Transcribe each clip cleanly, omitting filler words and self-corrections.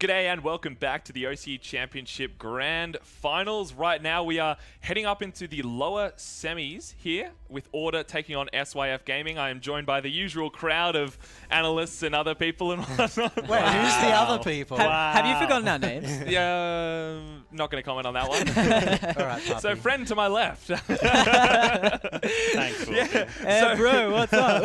G'day and welcome back to the OCE Championship Grand Finals. Right now we are heading up into the lower semis here with Order taking on SYF Gaming. I am joined by the usual crowd of analysts and other people and whatnot. Wait, who's the other people? Have you forgotten our names? Yeah, not going to comment on that one. All right, puppy. So friend to my left. Thanks, Yeah. Hey, bro, what's up?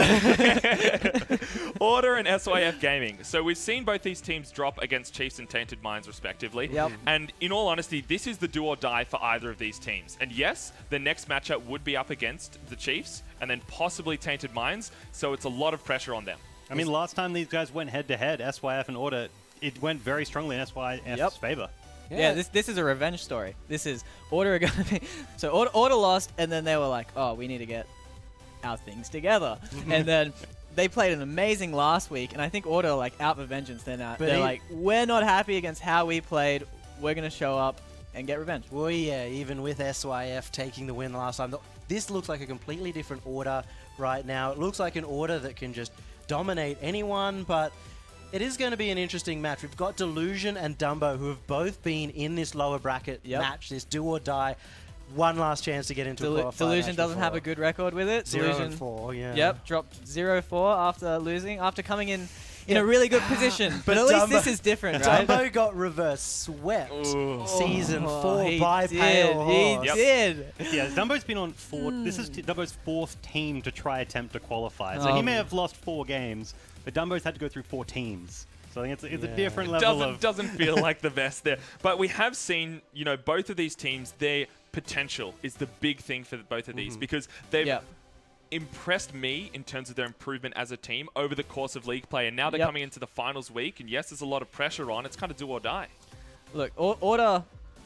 Order and SYF Gaming. So we've seen both these teams drop against Chiefs and Tainted Minds respectively. Yep. And in all honesty, this is the do or die for either of these teams. And yes, the next matchup would be up against the Chiefs and then possibly Tainted Minds. So it's a lot of pressure on them. I mean, last time these guys went head-to-head, SYF and Order, it went very strongly in SYF's favor. Yeah, this is a revenge story. This is Order are going to be... So Order lost, and then they were like, oh, we need to get our things together. And then they played an amazing last week, and I think Order are like out for vengeance. They're like, we're not happy against how we played. We're going to show up and get revenge. Well, yeah, even with SYF taking the win last time, this looks like a completely different Order right now. It looks like an Order that can just dominate anyone, but it is going to be an interesting match. We've got Delusion and Dumbo, who have both been in this lower bracket match, this do or die. One last chance to get into a qualifier. Delusion doesn't have a good record with it. 0-4, yeah. Yep, dropped 0-4 after losing, after coming in a really good position. But at Dumbo, least this is different, right? Dumbo got reverse swept season 4 he by did, Pale Horse. He did. Yeah, Dumbo's been on this is Dumbo's fourth team to try attempt to qualify. So he may have lost 4 games, but Dumbo's had to go through 4 teams. So I think it's a different level of... Doesn't feel like the best there. But we have seen, both of these teams, their potential is the big thing for both of these because they've impressed me in terms of their improvement as a team over the course of league play. And now they're coming into the finals week. And yes, there's a lot of pressure on. It's kind of do or die. Look, Order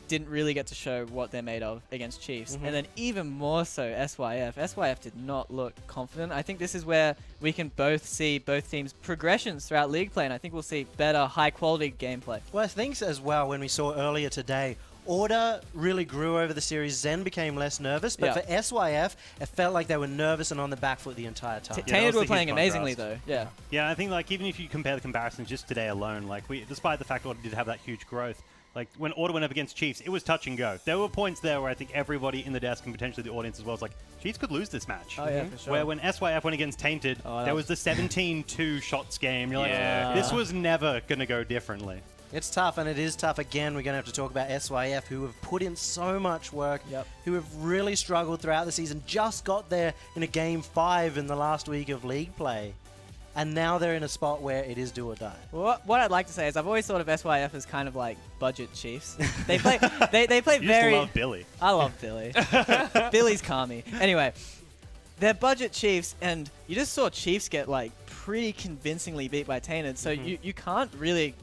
didn't really get to show what they're made of against Chiefs. And then even more so SYF. SYF did not look confident. I think this is where we can both see both teams' progressions throughout league play, and I think we'll see better, high-quality gameplay. Well, I think as well, when we saw earlier today, Order really grew over the series. Zen became less nervous, but for SYF, it felt like they were nervous and on the back foot the entire time. Tainted were playing amazingly, though. Yeah. Yeah, I think even if you compare the comparisons just today alone, despite the fact Order did have that huge growth, when Order went up against Chiefs, it was touch and go. There were points there where I think everybody in the desk and potentially the audience as well was like, Chiefs could lose this match. Oh, yeah, for sure. Where when SYF went against Tainted, there was the 17-2 shots game. You're like, this was never going to go differently. It's tough, and it is tough. Again, we're going to have to talk about SYF, who have put in so much work, who have really struggled throughout the season, just got there in a Game 5 in the last week of league play. And now they're in a spot where it is do or die. Well, what I'd like to say is I've always thought of SYF as kind of like budget Chiefs. They play they play you very... just love Billy. I love Billy. Billy's calmy. Anyway, they're budget Chiefs, and you just saw Chiefs get pretty convincingly beat by Tainted, so you can't really...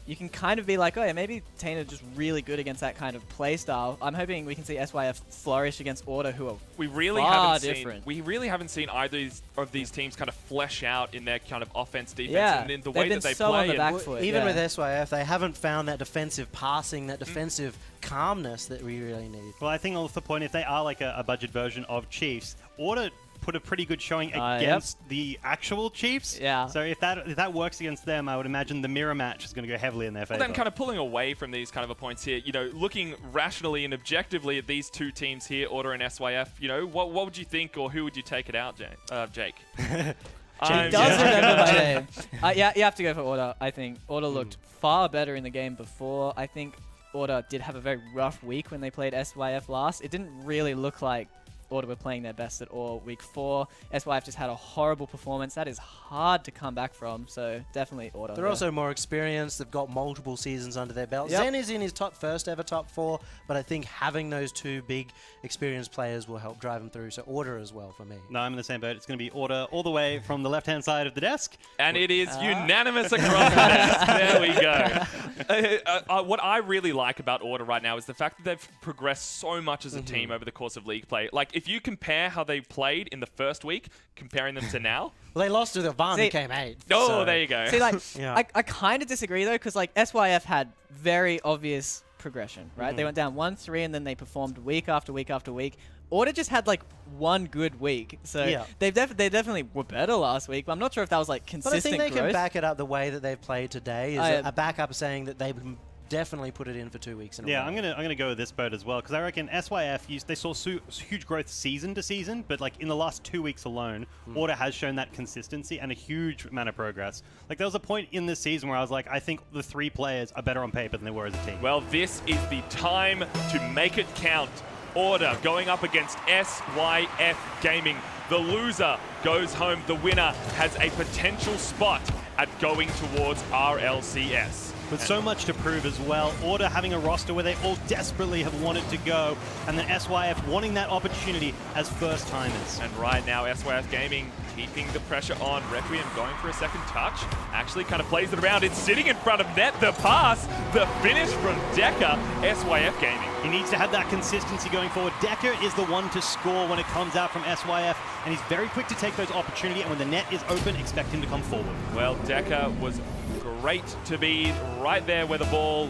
You can kind of be like, oh yeah, maybe Tainted just really good against that kind of play style. I'm hoping we can see SYF flourish against Order, who are we really haven't seen either of these teams kind of flesh out in their kind of offense, defense, and in the they've way been that they so play. On the back foot, even with SYF, they haven't found that defensive passing, that defensive calmness that we really need. Well, I think off the point, if they are like a budget version of Chiefs, Order put a pretty good showing against the actual Chiefs. Yeah. So if that works against them, I would imagine the mirror match is going to go heavily in their favor. Well, then kind of pulling away from these kind of points here, looking rationally and objectively at these two teams here, Order and SYF, what would you think, or who would you take it out, Jake? Jake does remember my name. Yeah, you have to go for Order, I think. Order looked far better in the game before. I think Order did have a very rough week when they played SYF last. It didn't really look like Order were playing their best at all week 4. SYF just had a horrible performance. That is hard to come back from, so definitely Order. They're also more experienced. They've got multiple seasons under their belt. Zen is in his first ever top 4, but I think having those 2 big experienced players will help drive him through. So Order as well for me. No, I'm in the same boat. It's going to be Order all the way from the left-hand side of the desk. And it is unanimous across the desk. There we go. What I really like about Order right now is the fact that they've progressed so much as a team over the course of league play. If you compare how they played in the first week, comparing them to now. Well, they lost to the Van, who came 8th. Oh, so. There you go. See, I kind of disagree, though, because, SYF had very obvious progression, right? They went down 1-3, and then they performed week after week after week. Order just had like one good week, so they definitely were better last week. But I'm not sure if that was like consistent. But I think they growth. can back it up the way that they've played today. Is a backup saying that they would definitely put it in for 2 weeks in a row. Yeah, I'm gonna go with this boat as well because I reckon SYF they saw huge growth season to season, but like in the last 2 weeks alone, Order has shown that consistency and a huge amount of progress. Like there was a point in this season where I was like, I think the 3 players are better on paper than they were as a team. Well, this is the time to make it count. Order going up against SYF Gaming. The loser goes home. The winner has a potential spot at going towards RLCS. With so much to prove as well. Order having a roster where they all desperately have wanted to go, and then SYF wanting that opportunity as first-timers. And right now, SYF Gaming keeping the pressure on. Requiem going for a second touch. Actually kind of plays it around. It's sitting in front of net. The pass, the finish from Decker. SYF Gaming. He needs to have that consistency going forward. Decker is the one to score when it comes out from SYF, and he's very quick to take those opportunities, and when the net is open, expect him to come forward. Well, Decker was great to be right there where the ball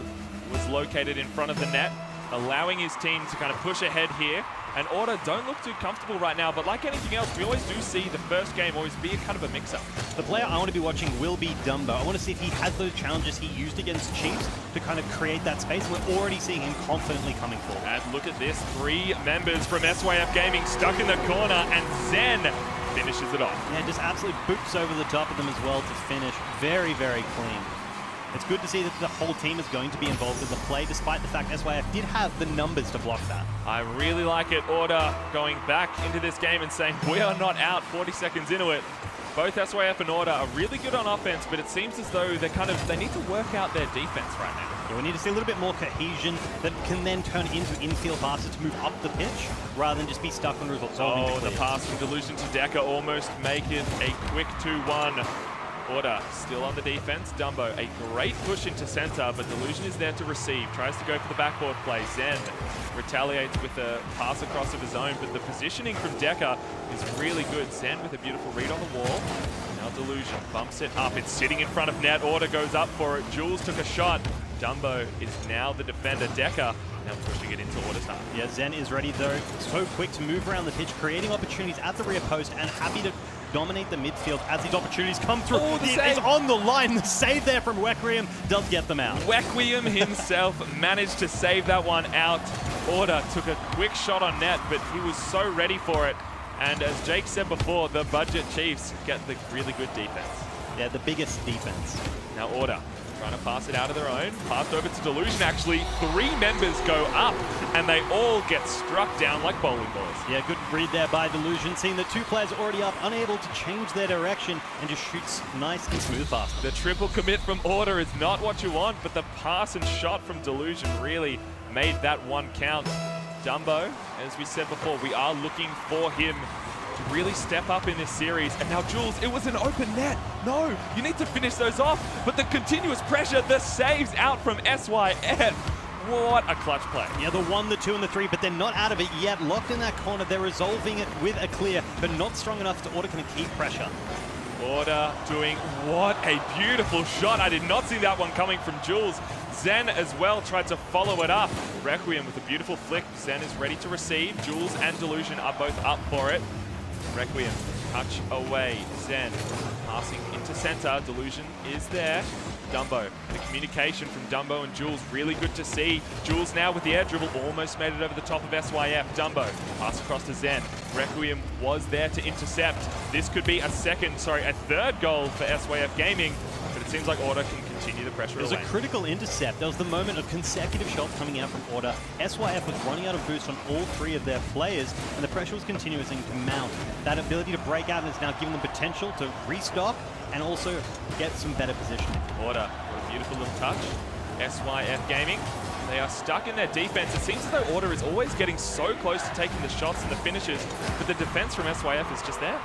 was located in front of the net, allowing his team to kind of push ahead here. And Order don't look too comfortable right now, but like anything else, we always do see the first game always be a kind of a mix-up. The player I want to be watching will be Dumbo. I want to see if he has those challenges he used against Chiefs to kind of create that space. We're already seeing him confidently coming forward. And look at this, 3 members from SYF Gaming stuck in the corner, and Zen finishes it off. Yeah, just absolutely boots over the top of them as well to finish. Very, very clean. It's good to see that the whole team is going to be involved in the play, despite the fact SYF did have the numbers to block that. I really like it. Order going back into this game and saying, we are not out 40 seconds into it. Both SYF and Order are really good on offense, but it seems as though they need to work out their defense right now. Yeah, we need to see a little bit more cohesion that can then turn into infield passes to move up the pitch, rather than just be stuck on results. Oh, the pass from Delusion to Decker almost make it a quick 2-1. Order still on the defense. Dumbo, a great push into center, but Delusion is there to receive. Tries to go for the backboard play. Zen retaliates with a pass across of his own, but the positioning from Decker is really good. Zen with a beautiful read on the wall. Now Delusion bumps it up. It's sitting in front of net. Order goes up for it. Jules took a shot. Dumbo is now the defender. Decker now pushing it into Order's half. Yeah, Zen is ready though. So quick to move around the pitch, creating opportunities at the rear post, and happy to dominate the midfield as these opportunities come through. Oh, it's on the line. The save there from Requiem does get them out. Requiem himself managed to save that one out. Order took a quick shot on net, but he was so ready for it. And as Jake said before, the budget Chiefs get the really good defense. Yeah, the biggest defense. Now Order trying to pass it out of their own. Passed over to Delusion, actually. 3 members go up, and they all get struck down like bowling balls. Yeah, good read there by Delusion, seeing the 2 players already up, unable to change their direction, and just shoots nice and smooth past them. The triple commit from Order is not what you want, but the pass and shot from Delusion really made that one count. Dumbo, as we said before, we are looking for him to really step up in this series. And now Jules, it was an open net. No, you need to finish those off. But the continuous pressure, the saves out from SYF. What a clutch play. Yeah, the 1, the 2, and the 3, but they're not out of it yet. Locked in that corner, they're resolving it with a clear, but not strong enough to Order kind of keep pressure. Order doing what a beautiful shot. I did not see that one coming from Jules. Zen as well tried to follow it up. Requiem with a beautiful flick. Zen is ready to receive. Jules and Delusion are both up for it. Requiem, touch away. Zen passing into center. Delusion is there. Dumbo, the communication from Dumbo and Jules, really good to see. Jules now with the air dribble, almost made it over the top of SYF. Dumbo, pass across to Zen. Requiem was there to intercept. This could be a third goal for SYF Gaming, but it seems like Order can continue the pressure away. It was a critical intercept. There was the moment of consecutive shots coming out from Order. SYF was running out of boost on all 3 of their players, and the pressure was continuing to mount. That ability to break out is now giving them potential to restock and also get some better positioning. Order, what a beautiful little touch. SYF Gaming, they are stuck in their defense. It seems as though Order is always getting so close to taking the shots and the finishes, but the defense from SYF is just there.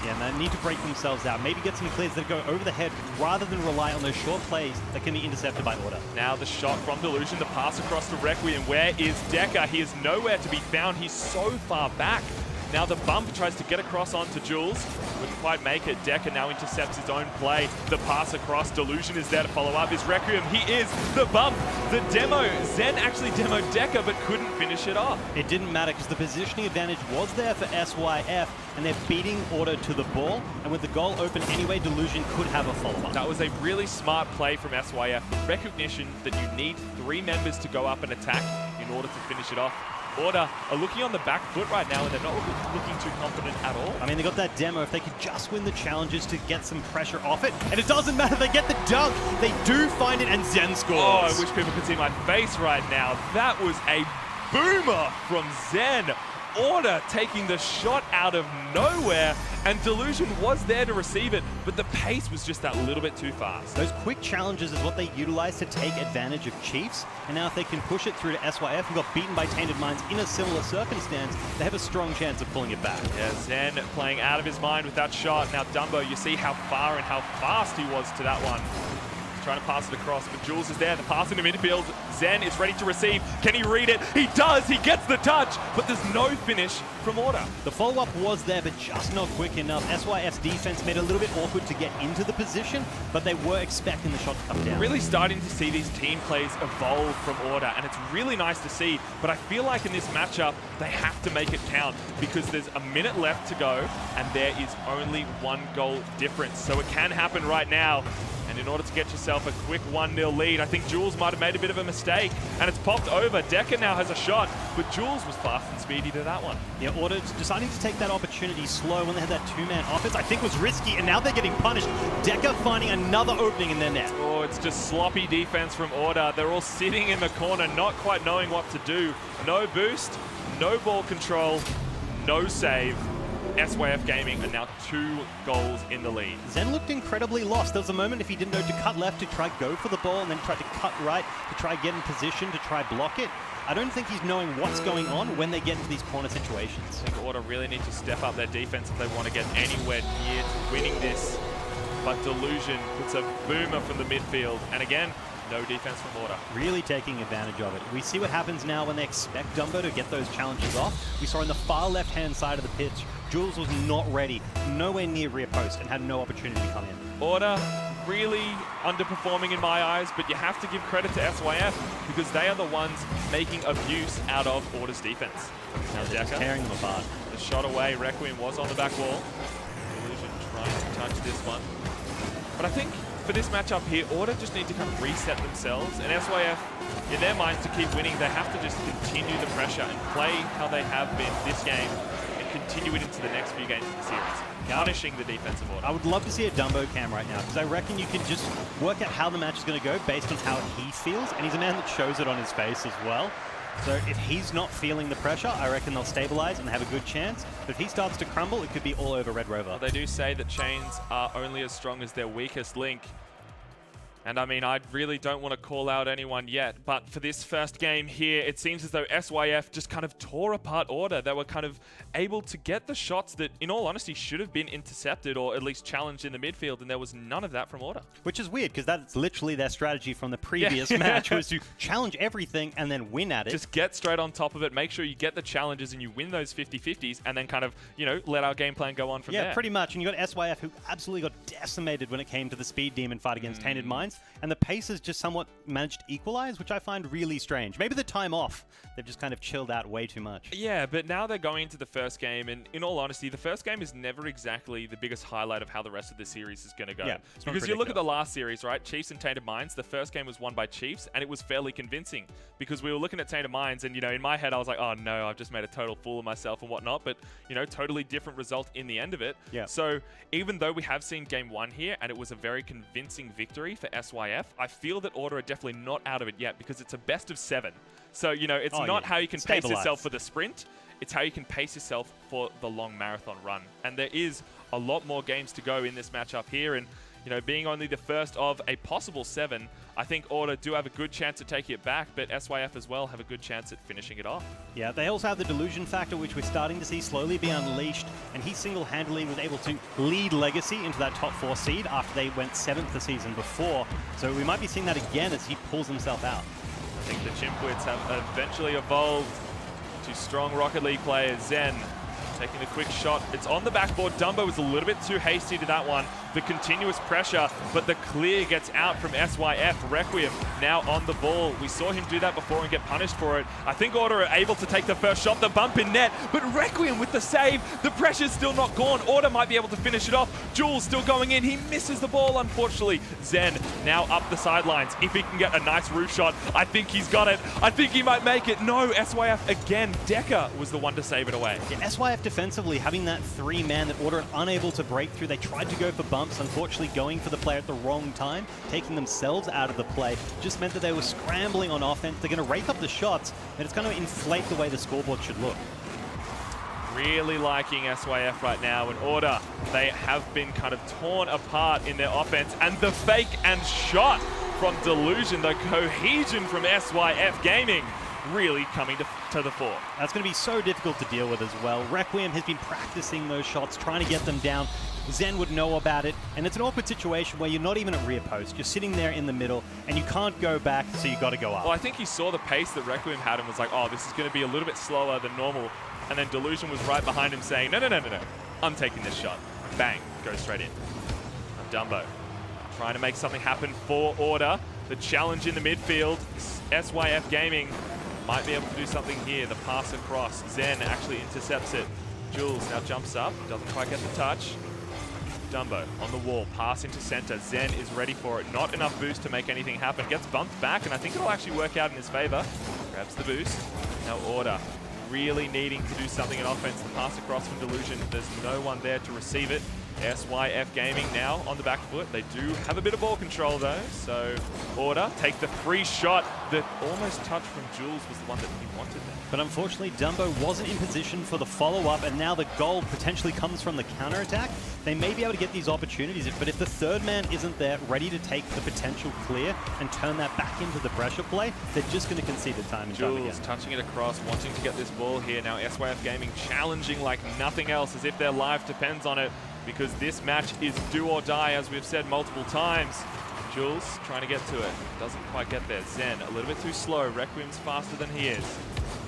Yeah, and they need to break themselves out. Maybe get some clears that go over the head rather than rely on those short plays that can be intercepted by Order. Now the shot from Delusion, the pass across to Requiem. Where is Decker? He is nowhere to be found. He's so far back. Now the bump tries to get across onto Jules. Wouldn't quite make it. Deca now intercepts his own play. The pass across. Delusion is there to follow up. His Requiem. He is the bump. The demo. Zen actually demoed Deca, but couldn't finish it off. It didn't matter because the positioning advantage was there for SYF, and they're beating Order to the ball. And with the goal open anyway, Delusion could have a follow-up. That was a really smart play from SYF. The recognition that you need 3 members to go up and attack in order to finish it off. Order are looking on the back foot right now, and they're not looking too confident at all. I mean, they got that demo. If they could just win the challenges to get some pressure off it, and it doesn't matter, they get the dunk. They do find it, and Zen scores. Oh, I wish people could see my face right now. That was a boomer from Zen. Order taking the shot out of nowhere, and Delusion was there to receive it, but the pace was just that little bit too fast. Those quick challenges is what they utilize to take advantage of Chiefs, and now if they can push it through to SYF, who got beaten by Tainted Minds in a similar circumstance, they have a strong chance of pulling it back. Yeah, Zen playing out of his mind with that shot. Now Dumbo, you see how far and how fast he was to that one. Trying to pass it across, but Jules is there. The pass into midfield. Zen is ready to receive. Can he read it? He does! He gets the touch, but there's no finish from Order. The follow-up was there, but just not quick enough. SYF's defense made it a little bit awkward to get into the position, but they were expecting the shot to come down. Really starting to see these team plays evolve from Order, and it's really nice to see, but I feel like in this matchup, they have to make it count because there's a minute left to go, and there is only 1 goal difference. So it can happen right now. And in order to get yourself a quick 1-0 lead, I think Jules might have made a bit of a mistake. And it's popped over. Deca now has a shot, but Jules was fast and speedy to that one. Yeah, Order deciding to take that opportunity slow when they had that 2-man offense, I think was risky, and now they're getting punished. Deca finding another opening in their net. Oh, it's just sloppy defense from Order. They're all sitting in the corner, not quite knowing what to do. No boost, no ball control, no save. SYF Gaming are now 2 goals in the lead. Zen looked incredibly lost. There was a moment if he didn't know to cut left to try go for the ball and then try to cut right to try get in position to try block it. I don't think he's knowing what's going on when they get into these corner situations. I think Order really need to step up their defense if they want to get anywhere near to winning this. But Delusion puts a boomer from the midfield. And again, no defense from Order. Really taking advantage of it. We see what happens now when they expect Dumbo to get those challenges off. We saw on the far left-hand side of the pitch, Jules was not ready, nowhere near rear post, and had no opportunity to come in. Order really underperforming in my eyes, but you have to give credit to SYF because they are the ones making abuse out of Order's defense. Now Deca tearing them apart. The shot away, Requiem was on the back wall. Delusion trying to touch this one. But I think for this matchup here, Order just need to kind of reset themselves, and SYF, in their minds, to keep winning, they have to just continue the pressure and play how they have been this game and continue it into the next few games of the series, punishing the defensive Order. I would love to see a Dumbo cam right now, because I reckon you can just work out how the match is going to go based on how he feels, and he's a man that shows it on his face as well. So if he's not feeling the pressure, I reckon they'll stabilize and have a good chance. But if he starts to crumble, it could be all over Red Rover. Well, they do say that chains are only as strong as their weakest link. And I mean, I really don't want to call out anyone yet, but for this first game here, it seems as though SYF just kind of tore apart Order. They were kind of able to get the shots that, in all honesty, should have been intercepted or at least challenged in the midfield, and there was none of that from Order. Which is weird, because that's literally their strategy from the previous match, was to challenge everything and then win at it. Just get straight on top of it, make sure you get the challenges and you win those 50-50s, and then kind of, you know, let our game plan go on from there. Yeah, pretty much. And you got SYF, who absolutely got decimated when it came to the Speed Demon fight against Tainted Minds. And the pace has just somewhat managed to equalize, which I find really strange. Maybe the time off, they've just kind of chilled out way too much. Yeah, but now they're going into the first game, and in all honesty, the first game is never exactly the biggest highlight of how the rest of the series is going to go. Yeah, because you look at the last series, right? Chiefs and Tainted Minds, the first game was won by Chiefs, and it was fairly convincing because we were looking at Tainted Minds, and, you know, in my head, I was like, oh no, I've just made a total fool of myself and whatnot, but, you know, totally different result in the end of it. Yeah. So even though we have seen game 1 here, and it was a very convincing victory for SYF, I feel that Order are definitely not out of it yet because it's a best of 7. So, you know, it's not how you can pace yourself for the sprint, it's how you can pace yourself for the long marathon run. And there is a lot more games to go in this matchup here, and, you know, being only the first of a possible 7, I think Order do have a good chance at taking it back, but SYF as well have a good chance at finishing it off. Yeah, they also have the delusion factor, which we're starting to see slowly be unleashed, and he single-handedly was able to lead Legacy into that top 4 seed after they went 7th the season before. So we might be seeing that again as he pulls himself out. I think the Chimpwits have eventually evolved to strong Rocket League players. Zen taking a quick shot. It's on the backboard. Dumbo was a little bit too hasty to that one. The continuous pressure, but the clear gets out from SYF. Requiem now on the ball. We saw him do that before and get punished for it. I think Order are able to take the first shot, the bump in net, but Requiem with the save. The pressure's still not gone. Order might be able to finish it off. Jules still going in. He misses the ball, unfortunately. Zen now up the sidelines. If he can get a nice roof shot, I think he's got it. I think he might make it. No, SYF again. Decker was the one to save it away. Yeah, SYF defensively having that 3-man that Order unable to break through. They tried to go for bumps, unfortunately going for the play at the wrong time, taking themselves out of the play. Just meant that they were scrambling on offense. They're going to rake up the shots, and it's going to inflate the way the scoreboard should look. Really liking SYF right now. In Order, they have been kind of torn apart in their offense, and the fake and shot from Delusion, the cohesion from SYF Gaming really coming to the fore. That's going to be so difficult to deal with as well. Requiem has been practicing those shots, trying to get them down. Zen would know about it, and it's an awkward situation where you're not even at rear post. You're sitting there in the middle, and you can't go back, so you got to go up. Well, I think he saw the pace that Requiem had and was like, oh, this is going to be a little bit slower than normal. And then Delusion was right behind him saying, no, no, no, no, no. I'm taking this shot. Bang, goes straight in. Dumbo trying to make something happen for Order. The challenge in the midfield. SYF Gaming might be able to do something here. The pass across. Zen actually intercepts it. Jules now jumps up. Doesn't quite get the touch. Dumbo on the wall. Pass into center. Zen is ready for it. Not enough boost to make anything happen. Gets bumped back, and I think it'll actually work out in his favor. Grabs the boost. Now Order really needing to do something in offense. The pass across from Delusion. There's no one there to receive it. SYF Gaming now on the back foot. They do have a bit of ball control though, so Order take the free shot that almost touched from Jules was the one that he wanted there. But unfortunately, Dumbo wasn't in position for the follow-up, and now the goal potentially comes from the counter-attack. They may be able to get these opportunities, but if the third man isn't there, ready to take the potential clear and turn that back into the pressure play, they're just going to concede the time and time again. Jules touching it across, wanting to get this ball here. Now SYF Gaming challenging like nothing else, as if their life depends on it, because this match is do or die, as we've said multiple times. Jules trying to get to it. Doesn't quite get there. Zen a little bit too slow. Requiem's faster than he is.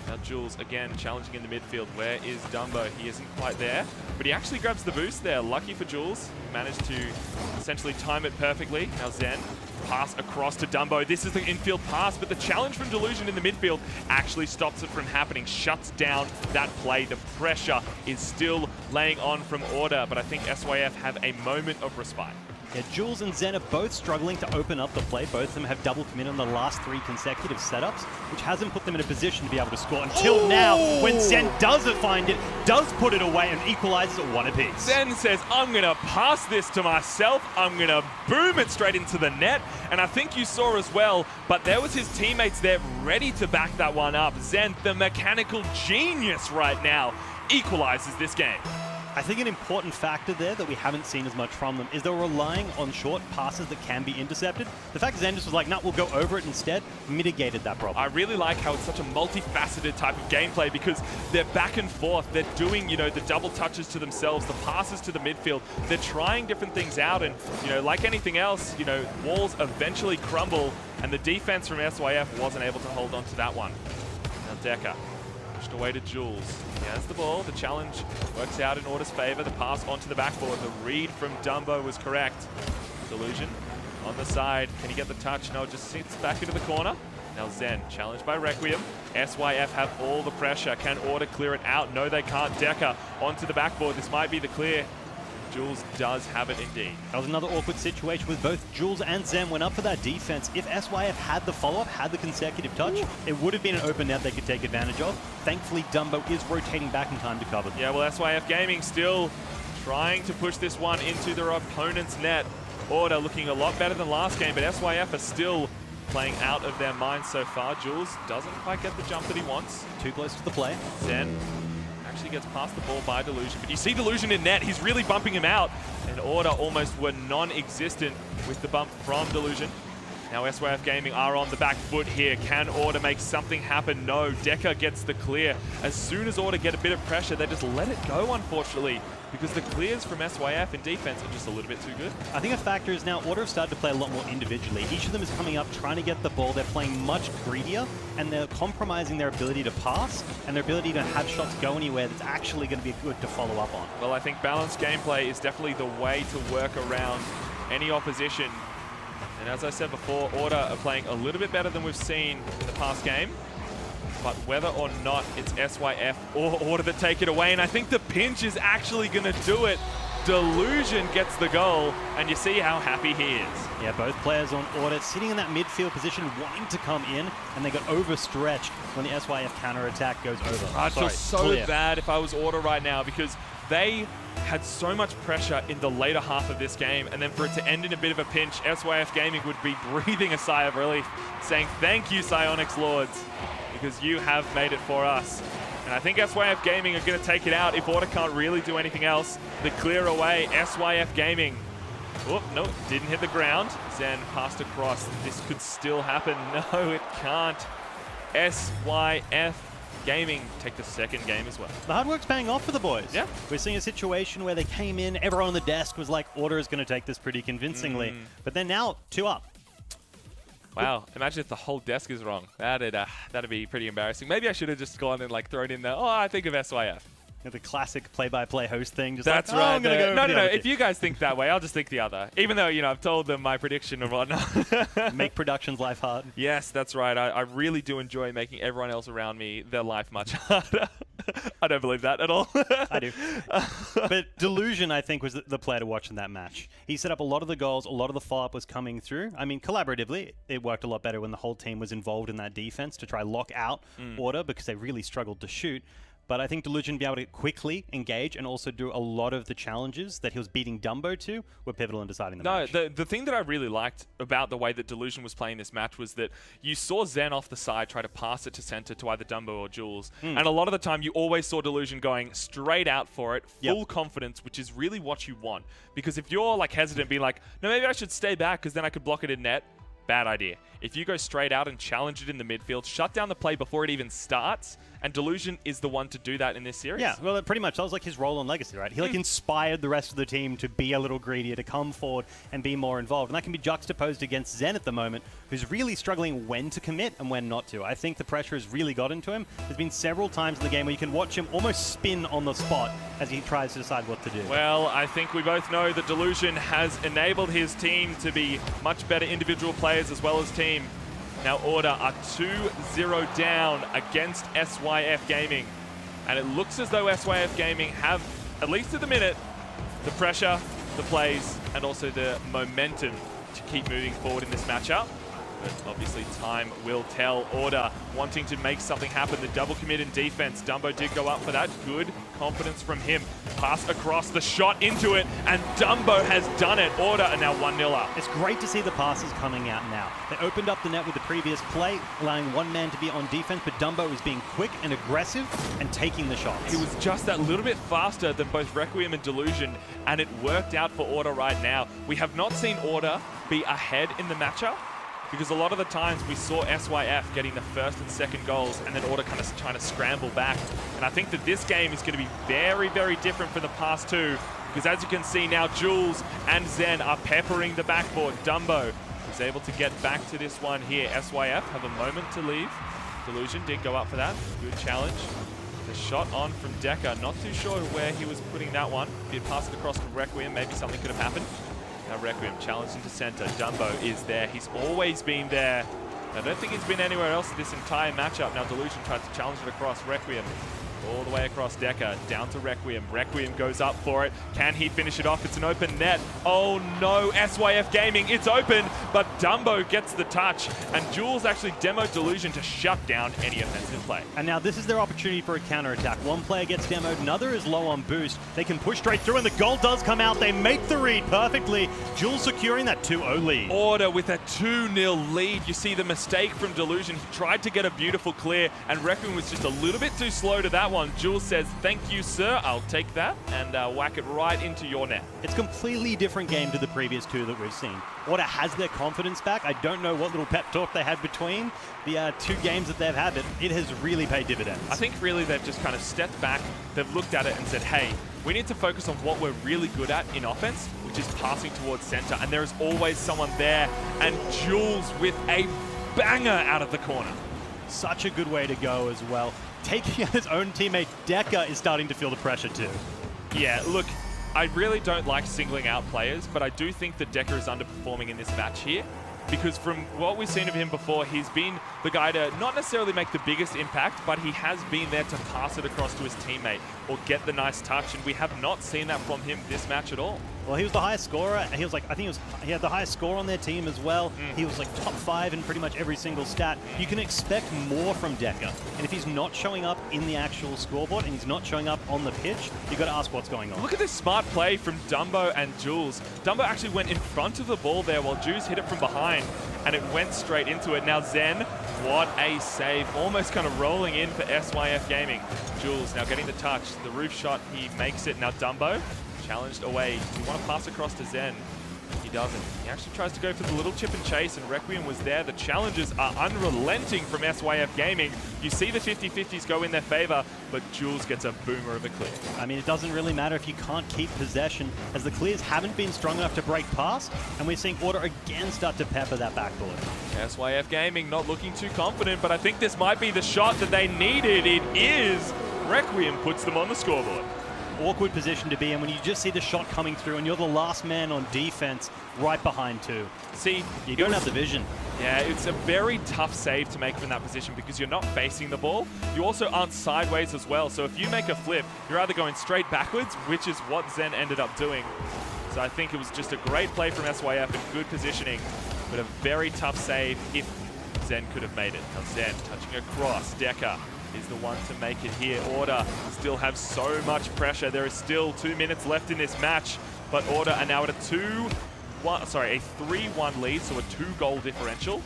Now Jules again challenging in the midfield. Where is Dumbo? He isn't quite there, but he actually grabs the boost there. Lucky for Jules. Managed to essentially time it perfectly. Now Zen, pass across to Dumbo. This is the infield pass, but the challenge from Delusion in the midfield actually stops it from happening. Shuts down that play. The pressure is still laying on from Order, but I think SYF have a moment of respite. Yeah, Jules and Zen are both struggling to open up the play. Both of them have double commit on the last 3 consecutive setups, which hasn't put them in a position to be able to score until now, when Zen doesn't find it, does put it away, and equalizes at 1 apiece. Zen says, I'm going to pass this to myself. I'm going to boom it straight into the net. And I think you saw as well, but there was his teammates there ready to back that one up. Zen, the mechanical genius right now, equalizes this game. I think an important factor there that we haven't seen as much from them is they're relying on short passes that can be intercepted. The fact that Zen just was like, nah, we'll go over it instead, mitigated that problem. I really like how it's such a multifaceted type of gameplay, because they're back and forth. They're doing, you know, the double touches to themselves, the passes to the midfield. They're trying different things out, and, you know, like anything else, you know, walls eventually crumble, and the defense from SYF wasn't able to hold on to that one. Now Decker pushed away to Jules. He has the ball. The challenge works out in Order's favor. The pass onto the backboard. The read from Dumbo was correct. Delusion on the side. Can he get the touch? No, just sits back into the corner. Now Zen, challenged by Requiem. SYF have all the pressure. Can Order clear it out? No, they can't. Decker onto the backboard. This might be the clear. Jules does have it indeed. That was another awkward situation with both Jules and Zen went up for that defense. If SYF had the follow-up, had the consecutive touch, it would have been an open net they could take advantage of. Thankfully, Dumbo is rotating back in time to cover. Yeah, well, SYF Gaming still trying to push this one into their opponent's net. Order looking a lot better than last game, but SYF are still playing out of their minds so far. Jules doesn't quite get the jump that he wants. Too close to the play. Zen actually gets past the ball by Delusion, but you see Delusion in net. He's really bumping him out, and Order almost were non-existent with the bump from Delusion. Now SYF Gaming are on the back foot here. Can Order make something happen? No. Decker gets the clear. As soon as Order get a bit of pressure, they just let it go, unfortunately. because the clears from SYF in defense are just a little bit too good. I think a factor is now Order have started to play a lot more individually. Each of them is coming up, trying to get the ball. They're playing much greedier, and they're compromising their ability to pass and their ability to have shots go anywhere that's actually going to be good to follow up on. Well, I think balanced gameplay is definitely the way to work around any opposition. And as I said before, Order are playing a little bit better than we've seen in the past game. But whether or not it's SYF or Order that take it away, and I think the pinch is actually going to do it. Delusion gets the goal, and you see how happy he is. Yeah, both players on Order sitting in that midfield position, wanting to come in, and they got overstretched when the SYF counter-attack goes over. I'd feel so bad if I was Order right now, because they had so much pressure in the later half of this game, and then for it to end in a bit of a pinch, SYF Gaming would be breathing a sigh of relief, saying thank you, Psyonix Lords, because you have made it for us. And I think SYF Gaming are going to take it out if Order can't really do anything else. The clear away, SYF Gaming. Oh, no, didn't hit the ground. Zen passed across. This could still happen. No, it can't. SYF Gaming take the second game as well. The hard work's paying off for the boys. Yeah. We're seeing a situation where they came in, everyone on the desk was like, Order is going to take this pretty convincingly. But they're now 2 up. Wow, imagine if the whole desk is wrong. That'd be pretty embarrassing. Maybe I should have just gone and like thrown in there, oh, I think of SYF. The classic play-by-play host thing. Just That's like, right. I'm gonna go no. If you guys think that way, I'll just think the other. Even though, I've told them my prediction and whatnot. Make production's life hard. Yes, that's right. I really do enjoy making everyone else around me their life much harder. I don't believe that at all. I do. But Delusion, I think, was the player to watch in that match. He set up a lot of the goals. A lot of the follow-up was coming through. I mean, collaboratively, it worked a lot better when the whole team was involved in that defense to try lock out Order, because they really struggled to shoot. But I think Delusion being able to quickly engage and also do a lot of the challenges that he was beating Dumbo to were pivotal in deciding the match. The thing that I really liked about the way that Delusion was playing this match was that you saw Zen off the side try to pass it to center to either Dumbo or Jules. And a lot of the time you always saw Delusion going straight out for it, full confidence, which is really what you want. Because if you're like hesitant, being like, no, maybe I should stay back because then I could block it in net, bad idea. If you go straight out and challenge it in the midfield, shut down the play before it even starts, and Delusion is the one to do that in this series. Yeah, well, pretty much. That was like his role on Legacy, right? He like inspired the rest of the team to be a little greedier, to come forward and be more involved. And that can be juxtaposed against Zen at the moment, who's really struggling when to commit and when not to. I think the pressure has really gotten to him. There's been several times in the game where you can watch him almost spin on the spot as he tries to decide what to do. Well, I think we both know that Delusion has enabled his team to be much better individual players as well as team. Now Order are 2-0 down against SYF Gaming. And it looks as though SYF Gaming have, at least at the minute, the pressure, the plays, and also the momentum to keep moving forward in this matchup. But obviously time will tell. Order wanting to make something happen. The double commit in defense. Dumbo did go up for that. Good confidence from him. Pass across, the shot into it, and Dumbo has done it. Order are now 1-0 up. It's great to see the passes coming out now. They opened up the net with the previous play, allowing one man to be on defense, but Dumbo was being quick and aggressive and taking the shots. He was just that little bit faster than both Requiem and Delusion, and it worked out for Order right now. We have not seen Order be ahead in the matchup, because a lot of the times we saw SYF getting the first and second goals and then Order kind of trying to scramble back. And I think that this game is going to be very, very different from the past two, because as you can see now, Jules and Zen are peppering the backboard. Dumbo is able to get back to this one here. SYF have a moment to leave. Delusion did go up for that. Good challenge. The shot on from Deca. Not too sure where he was putting that one. If he had passed it across from Requiem, maybe something could have happened. Now Requiem challenged into center. Dumbo is there. He's always been there. I don't think he's been anywhere else in this entire matchup. Now Delusion tries to challenge it across. Requiem all the way across Deca, down to Requiem. Requiem goes up for it. Can he finish it off? It's an open net. Oh no, SYF Gaming, it's open, but Dumbo gets the touch, and Jules actually demoed Delusion to shut down any offensive play. And now this is their opportunity for a counterattack. One player gets demoed, another is low on boost. They can push straight through, and the goal does come out. They make the read perfectly. Jules securing that 2-0 lead. Order with a 2-0 lead. You see the mistake from Delusion. He tried to get a beautiful clear, and Requiem was just a little bit too slow to that one. Jules says, thank you, sir. I'll take that and whack it right into your net. It's a completely different game to the previous two that we've seen. Order has their confidence back. I don't know what little pep talk they had between the 2 games that they've had, but it has really paid dividends. I think really they've just kind of stepped back. They've looked at it and said, hey, we need to focus on what we're really good at in offense, which is passing towards center. And there is always someone there. And Jules with a banger out of the corner. Such a good way to go as well. Taking out his own teammate, Deca is starting to feel the pressure too. Yeah, look, I really don't like singling out players, but I do think that Deca is underperforming in this match here. Because from what we've seen of him before, he's been the guy to not necessarily make the biggest impact, but he has been there to pass it across to his teammate or get the nice touch, and we have not seen that from him this match at all. Well, he was the highest scorer. He was like, I think he had the highest score on their team as well. He was like top 5 in pretty much every single stat. You can expect more from Deca, and if he's not showing up in the actual scoreboard and he's not showing up on the pitch, you got to ask what's going on. Look at this smart play from Dumbo and Jules. Dumbo actually went in front of the ball there while Jules hit it from behind, and it went straight into it. Now Zen, what a save, almost kind of rolling in for SYF Gaming. Jules now getting the touch, the roof shot, he makes it. Now Dumbo challenged away. Do you want to pass across to Zen? He doesn't. He actually tries to go for the little chip and chase, and Requiem was there. The challenges are unrelenting from SYF Gaming. You see the 50-50s go in their favor, but Jules gets a boomer of a clear. I mean, it doesn't really matter if you can't keep possession, as the clears haven't been strong enough to break past, and we're seeing Order again start to pepper that backboard. SYF Gaming not looking too confident, but I think this might be the shot that they needed. It is. Requiem puts them on the scoreboard. Awkward position to be in when you just see the shot coming through and you're the last man on defense right behind too. See, you don't have the vision. Yeah, it's a very tough save to make from that position because you're not facing the ball. You also aren't sideways as well. So if you make a flip, you're either going straight backwards, which is what Zen ended up doing. So I think it was just a great play from SYF and good positioning, but a very tough save if Zen could have made it. Now Zen touching across, Deca is the one to make it here. Order still have so much pressure. There is still 2 minutes left in this match, but Order are now at a 3-1 lead, so a 2-goal differential.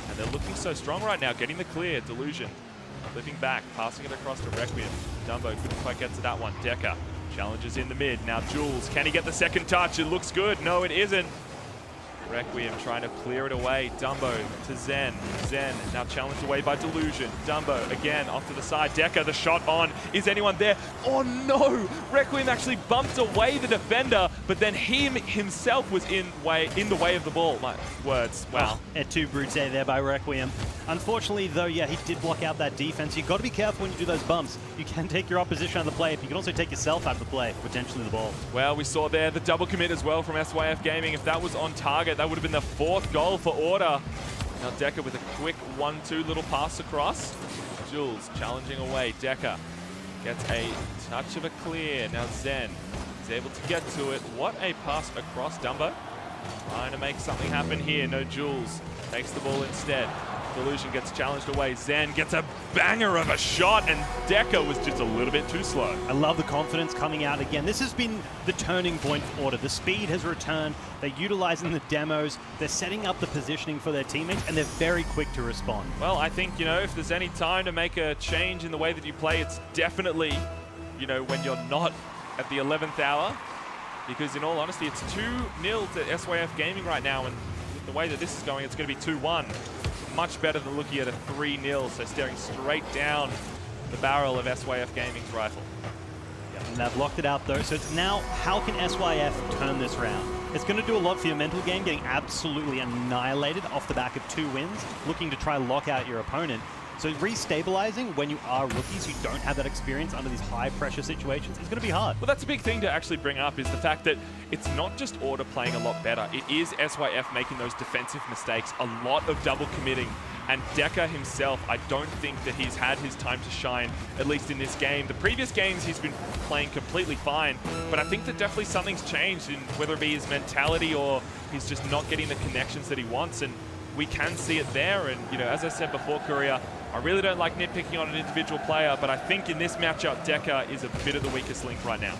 And they're looking so strong right now, getting the clear. Delusion flipping back, passing it across to Requiem. Dumbo couldn't quite get to that one. Deca challenges in the mid. Now Jules, can he get the second touch? It looks good. No, it isn't. Requiem trying to clear it away. Dumbo to Zen. Zen now challenged away by Delusion. Dumbo again off to the side. Deca, the shot on. Is anyone there? Oh no! Requiem actually bumped away the defender, but then himself was in the way of the ball. My words. Wow. Et tu brute there by Requiem. Unfortunately though, yeah, he did block out that defense. You've got to be careful when you do those bumps. You can take your opposition out of the play, but you can also take yourself out of the play, potentially the ball. Well, we saw there the double commit as well from SYF Gaming. If that was on target, that would have been the 4th goal for Order. Now Deca with a quick 1-2 little pass across. Jules challenging away. Deca gets a touch of a clear. Now Zen is able to get to it. What a pass across. Dumbo trying to make something happen here. No Jules. Takes the ball instead. Delusion gets challenged away. Zen gets a banger of a shot, and Deca was just a little bit too slow. I love the confidence coming out again. This has been the turning point for Order. The speed has returned. They're utilizing the demos. They're setting up the positioning for their teammates, and they're very quick to respond. Well, I think, if there's any time to make a change in the way that you play, it's definitely, when you're not at the 11th hour. Because in all honesty, it's 2-0 to SYF Gaming right now, and with the way that this is going, it's going to be 2-1. Much better than looking at a 3-0, so staring straight down the barrel of SYF Gaming's rifle. Yep, and they've locked it out though, so it's now, how can SYF turn this round? It's going to do a lot for your mental game, getting absolutely annihilated off the back of 2 wins, looking to try lock out your opponent. So restabilizing when you are rookies, you don't have that experience under these high pressure situations, it's going to be hard. Well, that's a big thing to actually bring up, is the fact that it's not just Order playing a lot better. It is SYF making those defensive mistakes, a lot of double committing. And Deca himself, I don't think that he's had his time to shine, at least in this game. The previous games he's been playing completely fine, but I think that definitely something's changed, in whether it be his mentality or he's just not getting the connections that he wants. And we can see it there. And, as I said before, Courier, I really don't like nitpicking on an individual player, but I think in this matchup, Deca is a bit of the weakest link right now.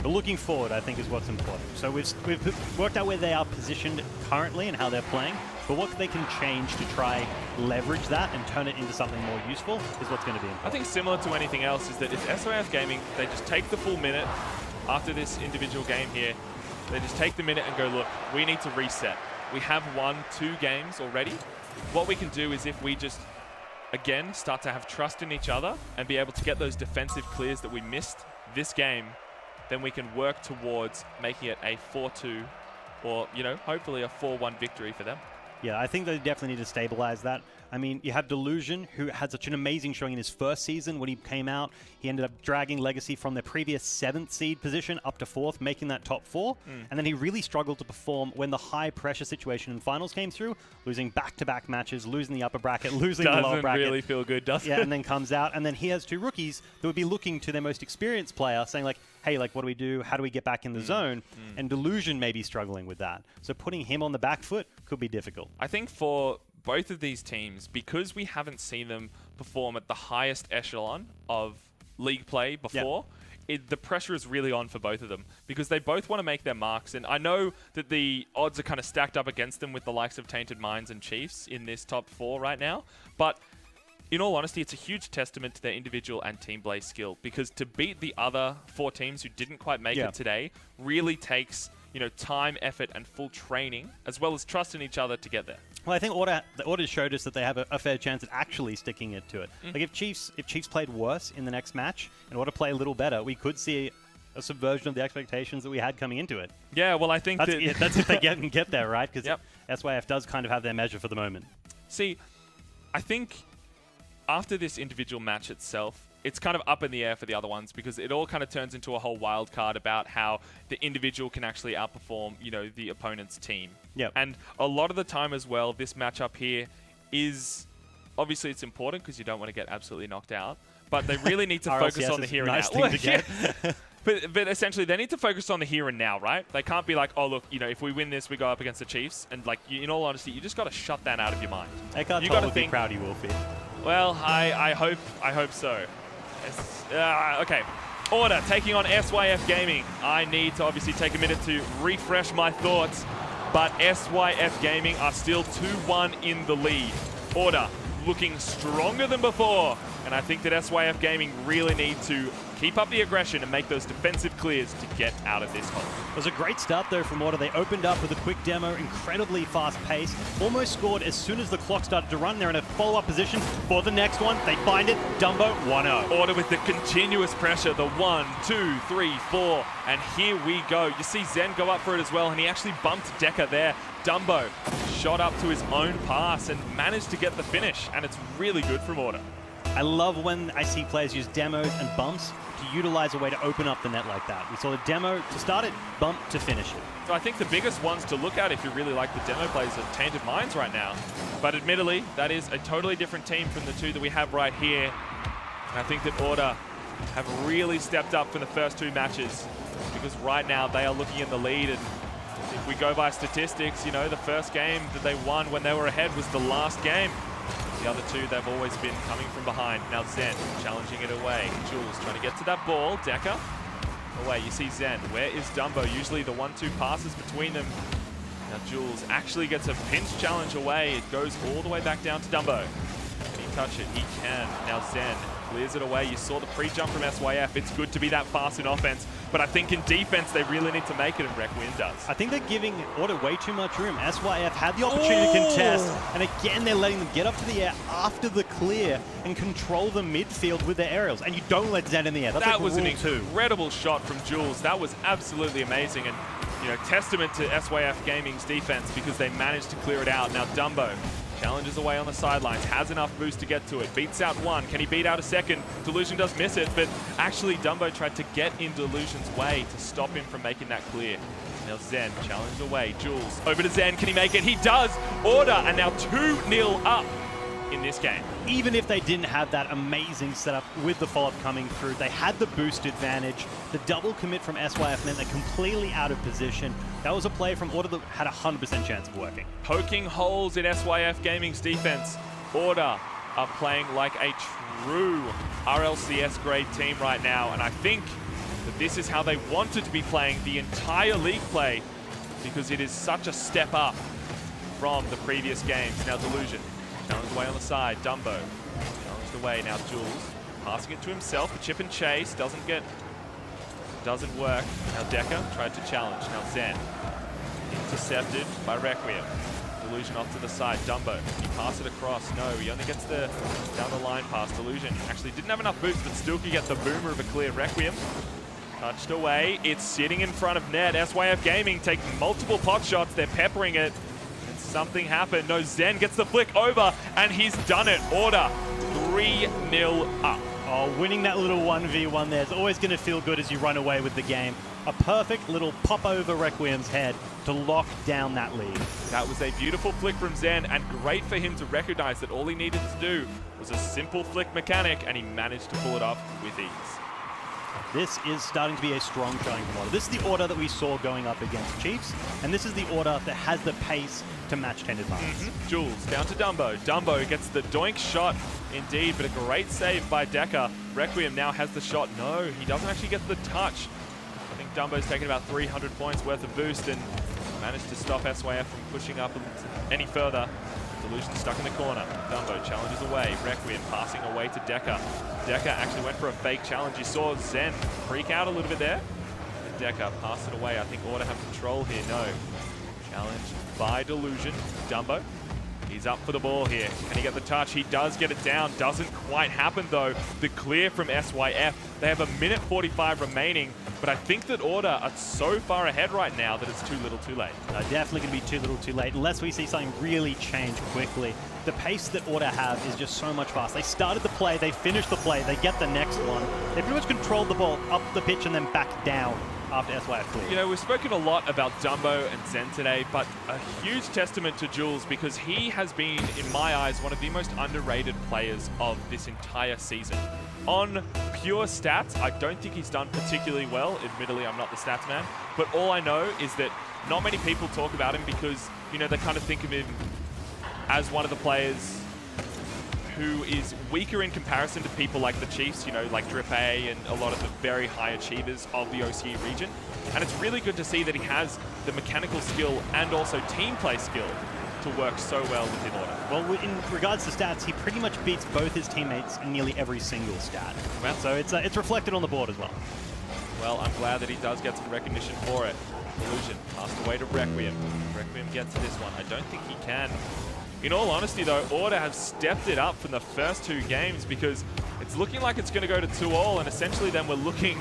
But looking forward, I think, is what's important. So we've worked out where they are positioned currently and how they're playing. but what they can change to try leverage that and turn it into something more useful is what's going to be important. I think similar to anything else is that if SYF Gaming, they just take the full minute after this individual game here, they just take the minute and go, look, we need to reset. We have won 2 games already. What we can do is if we just, again, start to have trust in each other and be able to get those defensive clears that we missed this game, then we can work towards making it a 4-2 or, you know, hopefully a 4-1 victory for them. Yeah, I think they definitely need to stabilize that. I mean, you have Delusion, who had such an amazing showing in his first season. When he came out, he ended up dragging Legacy from their previous 7th seed position up to 4th, making that top 4. And then he really struggled to perform when the high-pressure situation in finals came through, losing back-to-back matches, losing the upper bracket, losing the lower bracket. Doesn't really feel good, does it? Yeah, and then comes out, and then he has 2 rookies that would be looking to their most experienced player, saying like, hey, like, what do we do? How do we get back in the zone? And Delusion may be struggling with that. So putting him on the back foot could be difficult. I think for both of these teams, because we haven't seen them perform at the highest echelon of league play before, the pressure is really on for both of them because they both want to make their marks. And I know that the odds are kind of stacked up against them with the likes of Tainted Minds and Chiefs in this top 4 right now. But in all honesty, it's a huge testament to their individual and team play skill because to beat the other 4 teams who didn't quite make it today really takes, you know, time, effort, and full training, as well as trust in each other to get there. Well, I think the Order showed us that they have a fair chance at actually sticking it to it. Like if Chiefs played worse in the next match and Order play a little better, we could see a subversion of the expectations that we had coming into it. Yeah, well, I think that's if they get there, right? Because SYF does kind of have their measure for the moment. See, I think after this individual match itself, it's kind of up in the air for the other ones because it all kind of turns into a whole wild card about how the individual can actually outperform, you know, the opponent's team. Yep. And a lot of the time as well, this matchup here is obviously it's important because you don't want to get absolutely knocked out, but they really need to focus on the here and now. But essentially, they need to focus on the here and now, right? They can't be like, oh, look, you know, if we win this, we go up against the Chiefs. And, like, in all honesty, you just got to shut that out of your mind. I can't totally be proud of you, Wolfie. Well, I hope so. Okay. Order taking on SYF Gaming. I need to obviously take a minute to refresh my thoughts, but SYF Gaming are still 2-1 in the lead. Order looking stronger than before, and I think that SYF Gaming really need to keep up the aggression and make those defensive clears to get out of this hole. It was a great start, though, from Order. They opened up with a quick demo, incredibly fast pace, almost scored as soon as the clock started to run. They're in a follow-up position for the next one. They find it. Dumbo, 1-0. Order with the continuous pressure, the 1, 2, 3, 4, and here we go. You see Zen go up for it as well, and he actually bumped Decker there. Dumbo shot up to his own pass and managed to get the finish, and it's really good from Order. I love when I see players use demos and bumps to utilize a way to open up the net like that. We saw the demo to start it, bump to finish it. So I think the biggest ones to look at if you really like the demo plays are Tainted Minds right now. But admittedly, that is a totally different team from the 2 that we have right here. And I think that Order have really stepped up from the first 2 matches because right now they are looking in the lead. And if we go by statistics, you know, the first game that they won when they were ahead was the last game. The other 2, they've always been coming from behind. Now Zen challenging it away. Jules trying to get to that ball. Decker away. You see Zen. Where is Dumbo? Usually the 1-2 passes between them. Now Jules actually gets a pinch challenge away. It goes all the way back down to Dumbo. Can he touch it? He can. Now Zen clears it away. You saw the pre-jump from SYF. It's good to be that fast in offense, but I think in defense they really need to make it, and Requiem does. I think they're giving Order way too much room. SYF had the opportunity to contest, and again they're letting them get up to the air after the clear and control the midfield with their aerials, and you don't let Zen in the air. That's that like was an rule 2. incredible shot from Jules. That was absolutely amazing, and you know, testament to SYF Gaming's defense because they managed to clear it out. Now Dumbo challenges away on the sidelines, has enough boost to get to it, beats out 1. Can he beat out a second? Delusion does miss it, but actually Dumbo tried to get in Delusion's way to stop him from making that clear. Now Zen challenged away. Jules over to Zen. Can he make it? He does. Order and now 2-0 up in this game. Even if they didn't have that amazing setup with the follow-up coming through, they had the boost advantage. The double commit from SYF meant they're completely out of position. That was a play from Order that had a 100% chance of working. Poking holes in SYF Gaming's defense. Order are playing like a true RLCS grade team right now, and I think that this is how they wanted to be playing the entire league play because it is such a step up from the previous games. Now Delusion, challenged away on the side. Dumbo, challenged away. Now Jules, passing it to himself. The chip and chase doesn't work. Now Deca tried to challenge. Now Zen, intercepted by Requiem. Delusion off to the side. Dumbo, he pass it across. No, he only gets the down the line pass. Delusion actually didn't have enough boost, but still could get the boomer of a clear. Requiem touched away. It's sitting in front of net. SYF Gaming taking multiple pot shots. They're peppering it. And something happened. No, Zen gets the flick over, and he's done it. Order 3-0 up. Oh, winning that little 1v1 there is always going to feel good as you run away with the game. A perfect little pop over Requiem's head to lock down that lead. That was a beautiful flick from Zen, and great for him to recognize that all he needed to do was a simple flick mechanic, and he managed to pull it off with ease. This is starting to be a strong showing from Order. This is the Order that we saw going up against Chiefs, and this is the Order that has the pace to match 10 advance. Jules down to Dumbo. Dumbo gets the doink shot indeed, but a great save by Deca. Requiem now has the shot. No, he doesn't actually get the touch. I think Dumbo's taken about 300 points worth of boost and managed to stop SYF from pushing up any further. Delusion stuck in the corner. Dumbo challenges away. Requiem passing away to Deca. Deca actually went for a fake challenge. You saw Zen freak out a little bit there. And Deca passed it away. I think Order have control here. No. Challenge by Delusion. Dumbo. He's up for the ball here. Can he get the touch? He does get it down. Doesn't quite happen though. The clear from SYF. They have 1:45 remaining, but I think that Order are so far ahead right now that it's too little too late. Definitely going to be too little too late unless we see something really change quickly. The pace that Order have is just so much faster. They started the play, they finished the play, they get the next one. They pretty much controlled the ball up the pitch and then back down after SYF cleared. You know, we've spoken a lot about Dumbo and Zen today, but a huge testament to Jules because he has been, in my eyes, one of the most underrated players of this entire season. On pure stats, I don't think he's done particularly well. Admittedly, I'm not the stats man, but all I know is that not many people talk about him because, you know, they kind of think of him as one of the players who is weaker in comparison to people like the Chiefs, you know, like Drip A and a lot of the very high achievers of the OCE region. And it's really good to see that he has the mechanical skill and also team play skill to work so well within Order. Well, in regards to stats, he pretty much beats both his teammates in nearly every single stat. Well, so it's reflected on the board as well. Well, I'm glad that he does get some recognition for it. Delusion passed away to Requiem. Requiem gets this one. I don't think he can. In all honesty, though, Order have stepped it up from the first two games because it's looking like it's going to go to 2-all, and essentially then we're looking,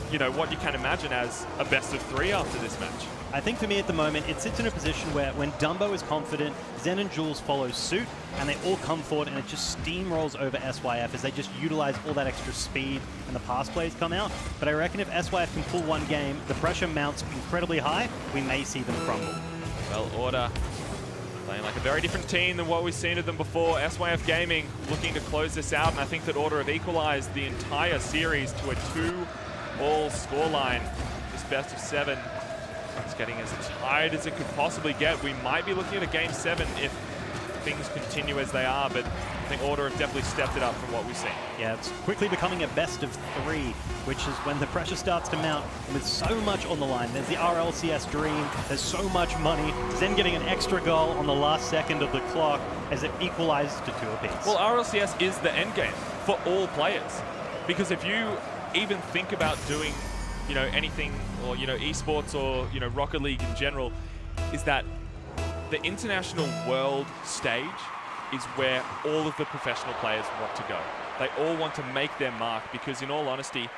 you know, what you can imagine as a best of 3 after this match. I think for me at the moment, it sits in a position where when Dumbo is confident, Zen and Jules follow suit, and they all come forward, and it just steamrolls over SYF as they just utilize all that extra speed and the pass plays come out. But I reckon if SYF can pull one game, the pressure mounts incredibly high, we may see them crumble. Well, Order playing like a very different team than what we've seen of them before. SYF Gaming looking to close this out, and I think that Order have equalized the entire series to a 2-all scoreline. This best of 7 is getting as tight as it could possibly get. We might be looking at a game 7 if things continue as they are, but I think Order have definitely stepped it up from what we've seen. Yeah, it's quickly becoming a best of 3, which is when the pressure starts to mount, and with so much on the line. There's the RLCS dream, there's so much money, Zen getting an extra goal on the last second of the clock as it equalizes to 2 apiece. Well, RLCS is the end game for all players, because if you even think about doing, you know, anything, or, you know, esports or, you know, Rocket League in general, is that the international world stage is where all of the professional players want to go. They all want to make their mark because, in all honesty,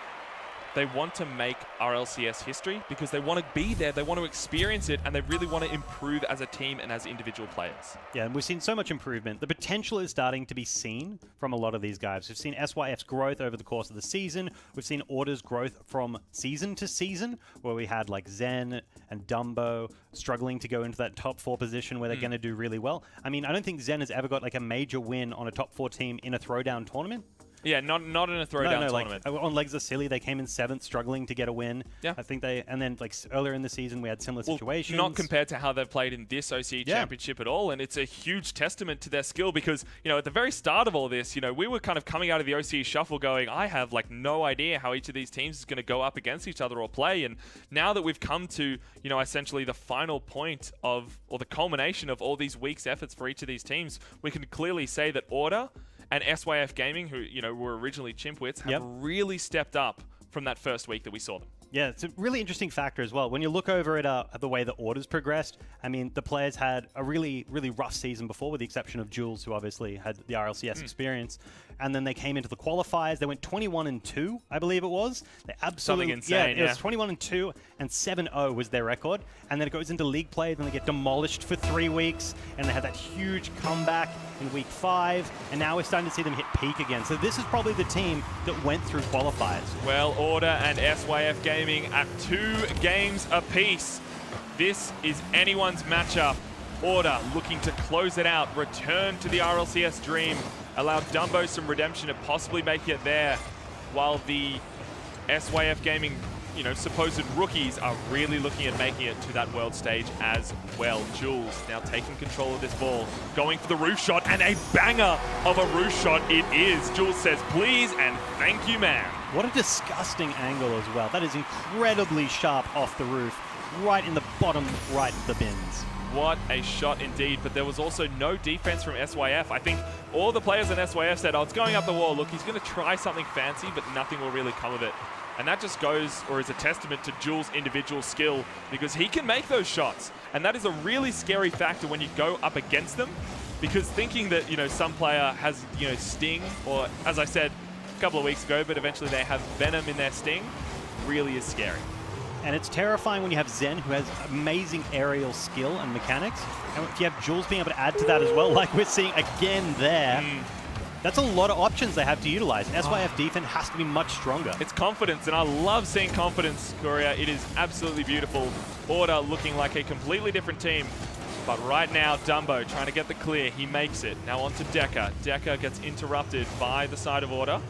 they want to make RLCS history because they want to be there, they want to experience it, and they really want to improve as a team and as individual players. Yeah, and we've seen so much improvement. The potential is starting to be seen from a lot of these guys. We've seen SYF's growth over the course of the season. We've seen Order's growth from season to season, where we had like Zen and Dumbo struggling to go into that top 4 position where they're going to do really well. I mean, I don't think Zen has ever got like a major win on a top 4 team in a throwdown tournament. Yeah, not in a throwdown tournament. Like, on Legs of Silly, they came in 7th, struggling to get a win. Yeah. I think and then like earlier in the season, we had similar situations. Not compared to how they've played in this OCE championship at all, and it's a huge testament to their skill because, at the very start of all this, we were kind of coming out of the OCE shuffle going, I have like no idea how each of these teams is going to go up against each other or play, and now that we've come to, essentially the final point or the culmination of all these weeks' efforts for each of these teams, we can clearly say that Order and SYF Gaming, who, were originally Chimpwits, have really stepped up from that first week that we saw them. Yeah, it's a really interesting factor as well. When you look over at the way the Orders progressed, I mean, the players had a really, really rough season before, with the exception of Jules, who obviously had the RLCS experience. And then they came into the qualifiers. They went 21-2, I believe it was. They absolutely, something insane. It was 21-2, and 7-0 was their record. And then it goes into league play. Then they get demolished for 3 weeks, and they had that huge comeback in week 5. And now we're starting to see them hit peak again. So this is probably the team that went through qualifiers. Well, Order and SYF Gaming at 2 games apiece. This is anyone's matchup. Order looking to close it out, return to the RLCS dream, allow Dumbo some redemption and possibly make it there, while the SYF Gaming, supposed rookies are really looking at making it to that world stage as well. Jules now taking control of this ball, going for the roof shot, and a banger of a roof shot it is. Jules says, please and thank you, ma'am. What a disgusting angle as well. That is incredibly sharp off the roof, right in the bottom right of the bins. What a shot indeed, but there was also no defense from SYF. I think all the players in SYF said, it's going up the wall. Look, he's going to try something fancy, but nothing will really come of it. And that just goes, or is a testament to Jules' individual skill, because he can make those shots. And that is a really scary factor when you go up against them, because thinking that, some player has, Sting, or as I said a couple of weeks ago, but eventually they have Venom in their Sting, really is scary. And it's terrifying when you have Zen, who has amazing aerial skill and mechanics. And if you have Jules being able to add to that as well, like we're seeing again there, that's a lot of options they have to utilize. SYF defense has to be much stronger. It's confidence, and I love seeing confidence, Korea. It is absolutely beautiful. Order looking like a completely different team. But right now, Dumbo trying to get the clear. He makes it. Now on to Deca. Deca gets interrupted by the side of Order.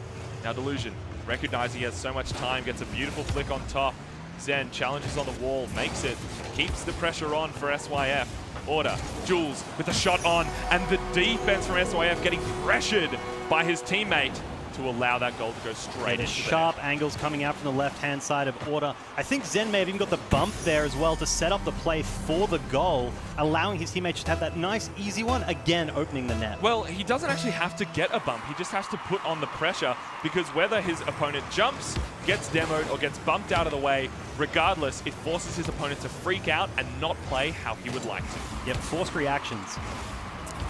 Now Delusion, recognizing he has so much time, gets a beautiful flick on top. Zen challenges on the wall, makes it, keeps the pressure on for SYF. Order, Jules with a shot on, and the defense from SYF getting pressured by his teammate to allow that goal to go straight into sharp angles coming out from the left-hand side of Order. I think Zen may have even got the bump there as well to set up the play for the goal, allowing his teammates to have that nice, easy one, again opening the net. Well, he doesn't actually have to get a bump. He just has to put on the pressure, because whether his opponent jumps, gets demoed, or gets bumped out of the way, regardless, it forces his opponent to freak out and not play how he would like to. Yep, forced reactions.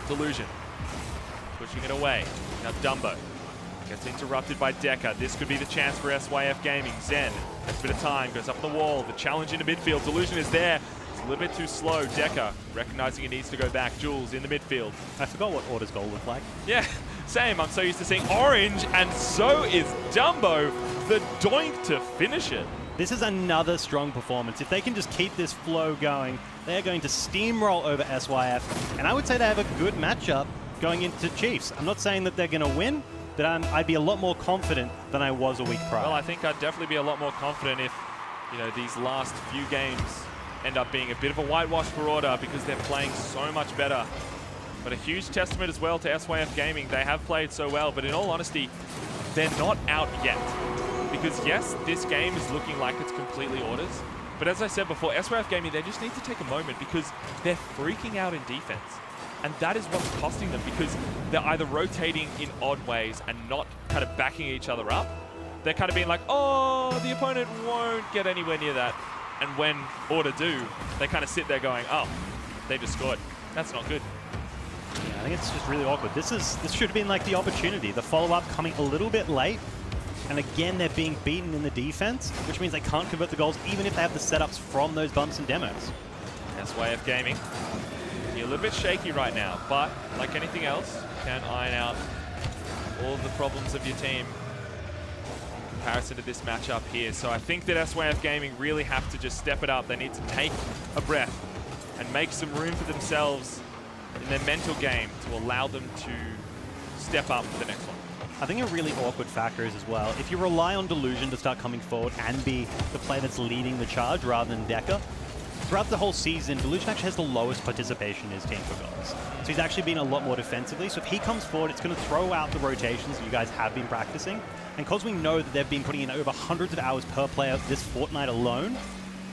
Delusion, pushing it away. Now Dumbo gets interrupted by Deca. This could be the chance for SYF Gaming. Zen has a bit of time, goes up the wall. The challenge into midfield. Delusion is there. It's a little bit too slow. Deca recognizing he needs to go back. Jules in the midfield. I forgot what Order's goal looked like. Yeah, same. I'm so used to seeing orange, and so is Dumbo. The doink to finish it. This is another strong performance. If they can just keep this flow going, they're going to steamroll over SYF. And I would say they have a good matchup going into Chiefs. I'm not saying that they're going to win, but I'd be a lot more confident than I was a week prior. Well, I think I'd definitely be a lot more confident if, these last few games end up being a bit of a whitewash for Order, because they're playing so much better. But a huge testament as well to SYF Gaming. They have played so well, but in all honesty, they're not out yet. Because yes, this game is looking like it's completely Order's. But as I said before, SYF Gaming, they just need to take a moment, because they're freaking out in defense. And that is what's costing them, because they're either rotating in odd ways and not kind of backing each other up. They're kind of being like, oh, the opponent won't get anywhere near that. And when Order do, they kind of sit there going, oh, they just scored. That's not good. Yeah, I think it's just really awkward. This should have been like the opportunity. The follow-up coming a little bit late. And again, they're being beaten in the defense, which means they can't convert the goals even if they have the setups from those bumps and demos. SYF Gaming. You're a little bit shaky right now, but like anything else, you can iron out all of the problems of your team in comparison to this matchup here. So I think that SYF Gaming really have to just step it up. They need to take a breath and make some room for themselves in their mental game to allow them to step up for the next one. I think a really awkward factor is as well, if you rely on Delusion to start coming forward and be the player that's leading the charge rather than Deca, throughout the whole season, Delusion actually has the lowest participation in his team for goals. So he's actually been a lot more defensively. So if he comes forward, it's going to throw out the rotations that you guys have been practicing. And because we know that they've been putting in over hundreds of hours per player this fortnight alone,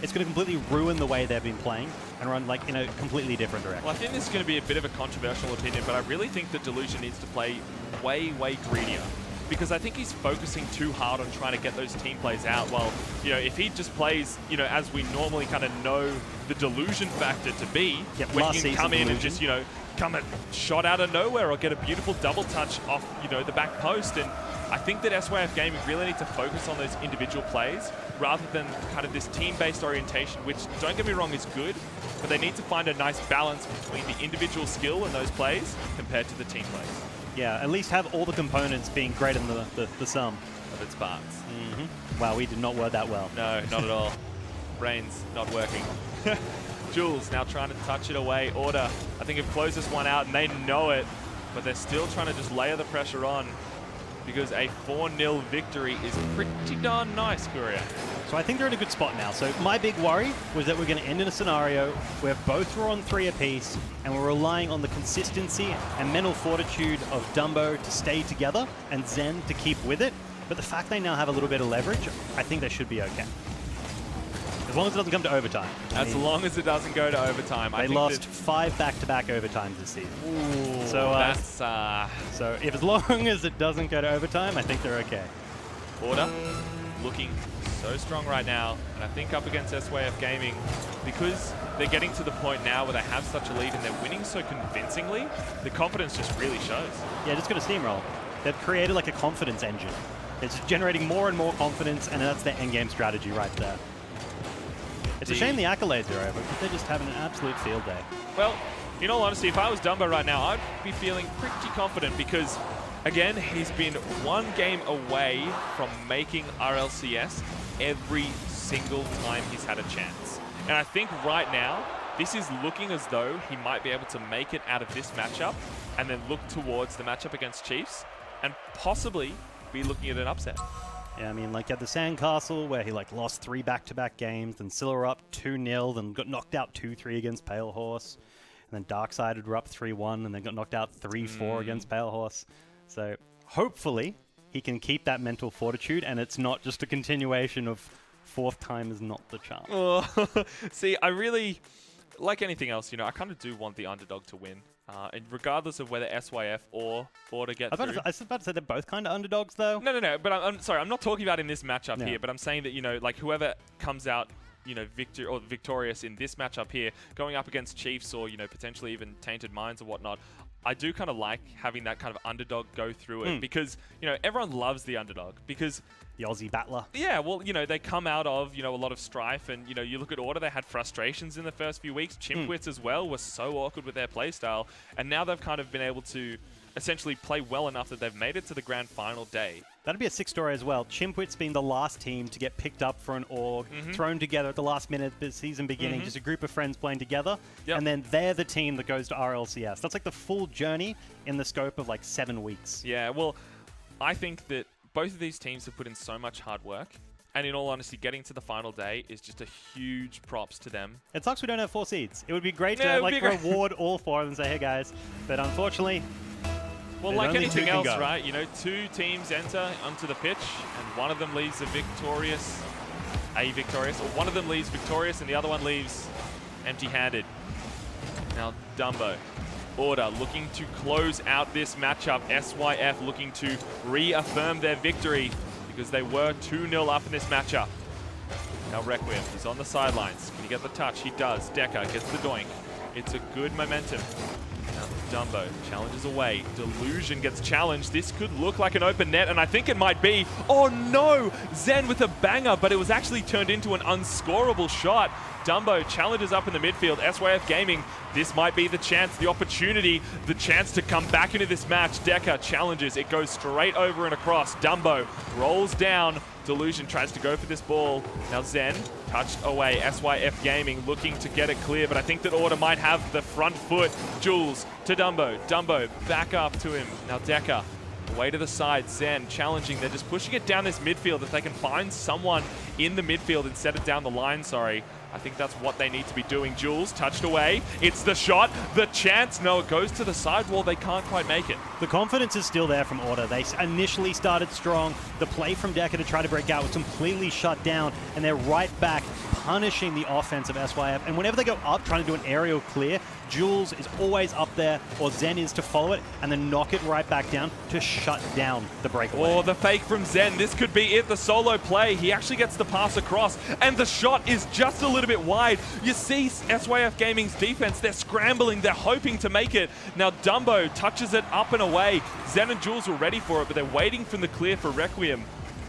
it's going to completely ruin the way they've been playing and run like in a completely different direction. Well, I think this is going to be a bit of a controversial opinion, but I really think that Delusion needs to play way, way greedier. Because I think he's focusing too hard on trying to get those team plays out. Well, you know, if he just plays, you know, as we normally kind of know the Delusion factor to be, when he can come in and just, you know, come and shot out of nowhere or get a beautiful double touch off, you know, the back post. And I think that SYF Gaming really need to focus on those individual plays rather than kind of this team-based orientation, which, don't get me wrong, is good, but they need to find a nice balance between the individual skill in those plays compared to the team plays. Yeah, at least have all the components being greater than the sum of its parts. Wow, we did not word that well. No, not at all. Brain's not working. Jules now trying to touch it away. Order, I think, have closed this one out, and they know it, but they're still trying to just layer the pressure on because a 4-0 victory is pretty darn nice, Courier. So I think they're in a good spot now. So my big worry was that we're going to end in a scenario where both were on 3 apiece and we're relying on the consistency and mental fortitude of Dumbo to stay together and Zen to keep with it. But the fact they now have a little bit of leverage, I think they should be okay. As long as it doesn't come to overtime. As long as it doesn't go to overtime. They lost 5 back-to-back overtimes this season. Ooh, so that's... So if as long as it doesn't go to overtime, I think they're okay. Order looking so strong right now, and I think up against SYF Gaming, because they're getting to the point now where they have such a lead and they're winning so convincingly, the confidence just really shows. Yeah, just going to steamroll. They've created like a confidence engine. It's just generating more and more confidence, and that's their endgame strategy right there. It's a shame the accolades are over, but they're just having an absolute field day. Well, in all honesty, if I was Dumbo right now, I'd be feeling pretty confident because, again, he's been 1 game away from making RLCS every single time he's had a chance. And I think right now, this is looking as though he might be able to make it out of this matchup and then look towards the matchup against Chiefs and possibly be looking at an upset. Yeah, I mean, like at the Sandcastle, where he like lost 3 back-to-back games, then Scylla were up 2-0, then got knocked out 2-3 against Pale Horse, and then Darksided were up 3-1, and then got knocked out 3-4 against Pale Horse. So hopefully he can keep that mental fortitude, and it's not just a continuation of 4th time is not the charm. Oh, see, I really, like anything else, you know, I kind of do want the underdog to win. And regardless of whether SYF or Order get through. I was about to say they're both kind of underdogs, though. No. But I'm sorry, I'm not talking about in this matchup here. But I'm saying that, you know, like whoever comes out, you know, victorious in this matchup here, going up against Chiefs or, you know, potentially even Tainted Minds or whatnot, I do kind of like having that kind of underdog go through it because, you know, everyone loves the underdog because... The Aussie battler. Yeah, well, you know, they come out of, you know, a lot of strife and, you know, you look at Order, they had frustrations in the first few weeks. Chimpwits as well were so awkward with their playstyle. And now they've kind of been able to essentially play well enough that they've made it to the grand final day. That'd be a sick story as well. Chimpwits being the last team to get picked up for an org, thrown together at the last minute of the season beginning, just a group of friends playing together, and then they're the team that goes to RLCS. That's like the full journey in the scope of like 7 weeks. Yeah, well, I think that both of these teams have put in so much hard work, and in all honesty, getting to the final day is just a huge props to them. It sucks we don't have 4 seeds. It would be great to like reward all 4 of them and say, hey guys, but unfortunately... Well, like anything else, right? You know, 2 teams enter onto the pitch, and one of them leaves victorious, or one of them leaves victorious, and the other one leaves empty-handed. Now, Dumbo. Order looking to close out this matchup. SYF looking to reaffirm their victory because they were 2-0 up in this matchup. Now Requiem is on the sidelines. Can he get the touch? He does. Deca gets the doink. It's a good momentum. Now Dumbo challenges away. Delusion gets challenged. This could look like an open net, and I think it might be. Oh no! Zen with a banger, but it was actually turned into an unscorable shot. Dumbo challenges up in the midfield. SYF Gaming, this might be the chance, the opportunity, the chance to come back into this match. Deca challenges. It goes straight over and across. Dumbo rolls down. Delusion tries to go for this ball. Now Zen touched away. SYF Gaming looking to get it clear, but I think that Order might have the front foot. Jules to Dumbo. Dumbo back up to him. Now Deca Away to the side, Zen challenging. They're just pushing it down this midfield. If they can find someone in the midfield and set it down the line, I think that's what they need to be doing. Jules touched away. It's the shot, the chance. No, it goes to the sidewall. They can't quite make it. The confidence is still there from Order. They initially started strong. The play from Deca to try to break out was completely shut down, and they're right back punishing the offense of SYF. And whenever they go up trying to do an aerial clear, Jules is always up there, or Zen is to follow it, and then knock it right back down to shut down the breakaway. Oh, the fake from Zen. This could be it, the solo play. He actually gets the pass across, and the shot is just a little bit wide. You see SYF Gaming's defense, they're scrambling, they're hoping to make it. Now Dumbo touches it up and away. Zen and Jules were ready for it, but they're waiting for the clear for Requiem.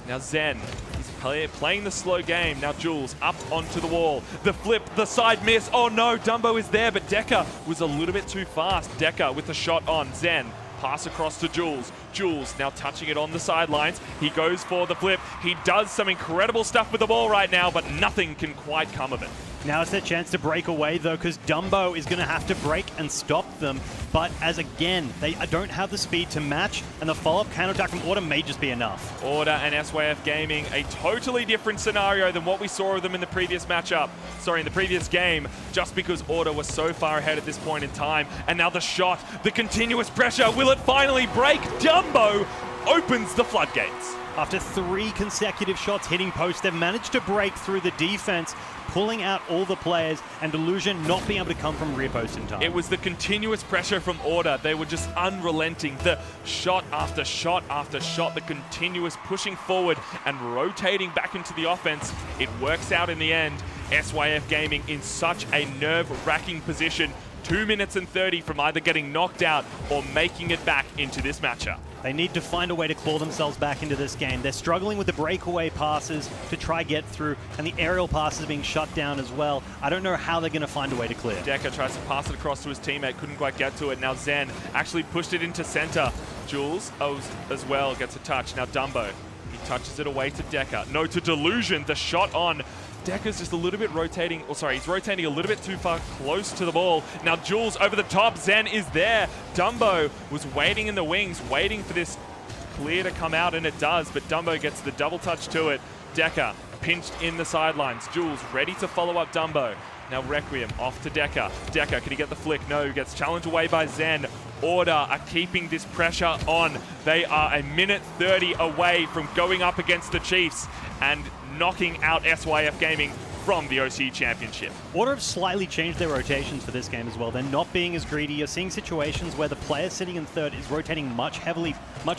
Now Zen, he's playing the slow game. Now Jules up onto the wall. The flip, the side miss. Oh no, Dumbo is there, but Deca was a little bit too fast. Deca with the shot on. Zen, pass across to Jules. Jules now touching it on the sidelines. He goes for the flip. He does some incredible stuff with the ball right now, but nothing can quite come of it. Now it's their chance to break away, though, because Dumbo is going to have to break and stop them. But as again, they don't have the speed to match, and the follow-up counter-attack from Order may just be enough. Order and SYF Gaming, a totally different scenario than what we saw of them in the previous matchup. Sorry, in the previous game, just because Order was so far ahead at this point in time. And now the shot, the continuous pressure, will it finally break? Dumbo opens the floodgates. After 3 consecutive shots hitting post, they've managed to break through the defense, pulling out all the players, and Delusion not being able to come from rear post in time. It was the continuous pressure from Order. They were just unrelenting. The shot after shot after shot, the continuous pushing forward and rotating back into the offense. It works out in the end. SYF Gaming in such a nerve-wracking position. 2 minutes and 30 from either getting knocked out or making it back into this matchup. They need to find a way to claw themselves back into this game. They're struggling with the breakaway passes to try get through, and the aerial passes being shut down as well. I don't know how they're going to find a way to clear. Deca tries to pass it across to his teammate, couldn't quite get to it. Now Zen actually pushed it into center. Jules as well gets a touch. Now Dumbo, he touches it away to Deca. No, to Delusion, the shot on. Deca's just a little bit rotating, he's rotating a little bit too far close to the ball. Now Jules over the top, Zen is there. Dumbo was waiting in the wings, waiting for this clear to come out, and it does, but Dumbo gets the double touch to it. Deca pinched in the sidelines. Jules ready to follow up Dumbo. Now Requiem off to Deca. Deca, can he get the flick? No, gets challenged away by Zen. Order are keeping this pressure on. They are a minute 30 away from going up against the Chiefs and knocking out SYF Gaming from the OCE Championship. Order have slightly changed their rotations for this game as well. They're not being as greedy. You're seeing situations where the player sitting in third is rotating much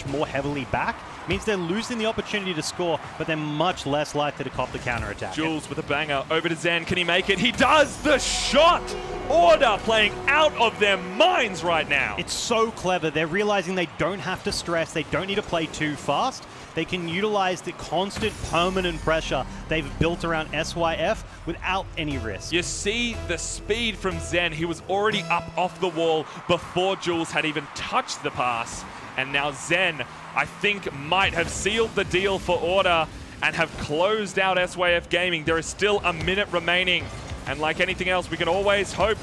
more heavily back. Means they're losing the opportunity to score, but they're much less likely to cop the counter-attack. Jules with a banger over to Zen. Can he make it? He does! The shot! Order playing out of their minds right now. It's so clever. They're realizing they don't have to stress. They don't need to play too fast. They can utilize the constant permanent pressure they've built around SYF without any risk. You see the speed from Zen. He was already up off the wall before Jules had even touched the pass. And now Zen, I think, might have sealed the deal for Order and have closed out SYF Gaming. There is still a minute remaining. And like anything else, we can always hope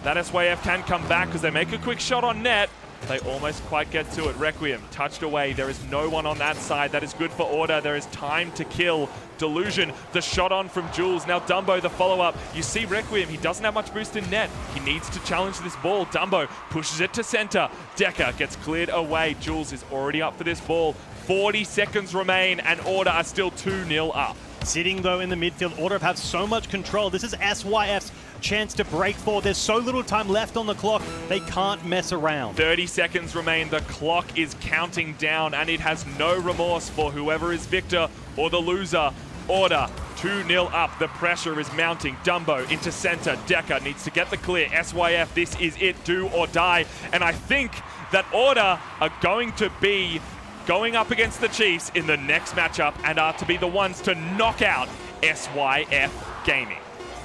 that SYF can come back because they make a quick shot on net. They almost quite get to it. Requiem touched away. There is no one on that side. That is good for Order. There is time to kill. Delusion, the shot on from Jules. Now Dumbo, the follow-up. You see Requiem, he doesn't have much boost in net. He needs to challenge this ball. Dumbo pushes it to center. Deca gets cleared away. Jules is already up for this ball. 40 seconds remain, and Order are still 2-0 up. Sitting, though, in the midfield, Order have so much control. This is SYF's chance to break forward. There's so little time left on the clock, they can't mess around. 30 seconds remain. The clock is counting down, and it has no remorse for whoever is victor or the loser. Order 2-0 up. The pressure is mounting. Dumbo into center. Deca needs to get the clear. SYF, this is it. Do or die. And I think that Order are going to be going up against the Chiefs in the next matchup and are to be the ones to knock out SYF Gaming.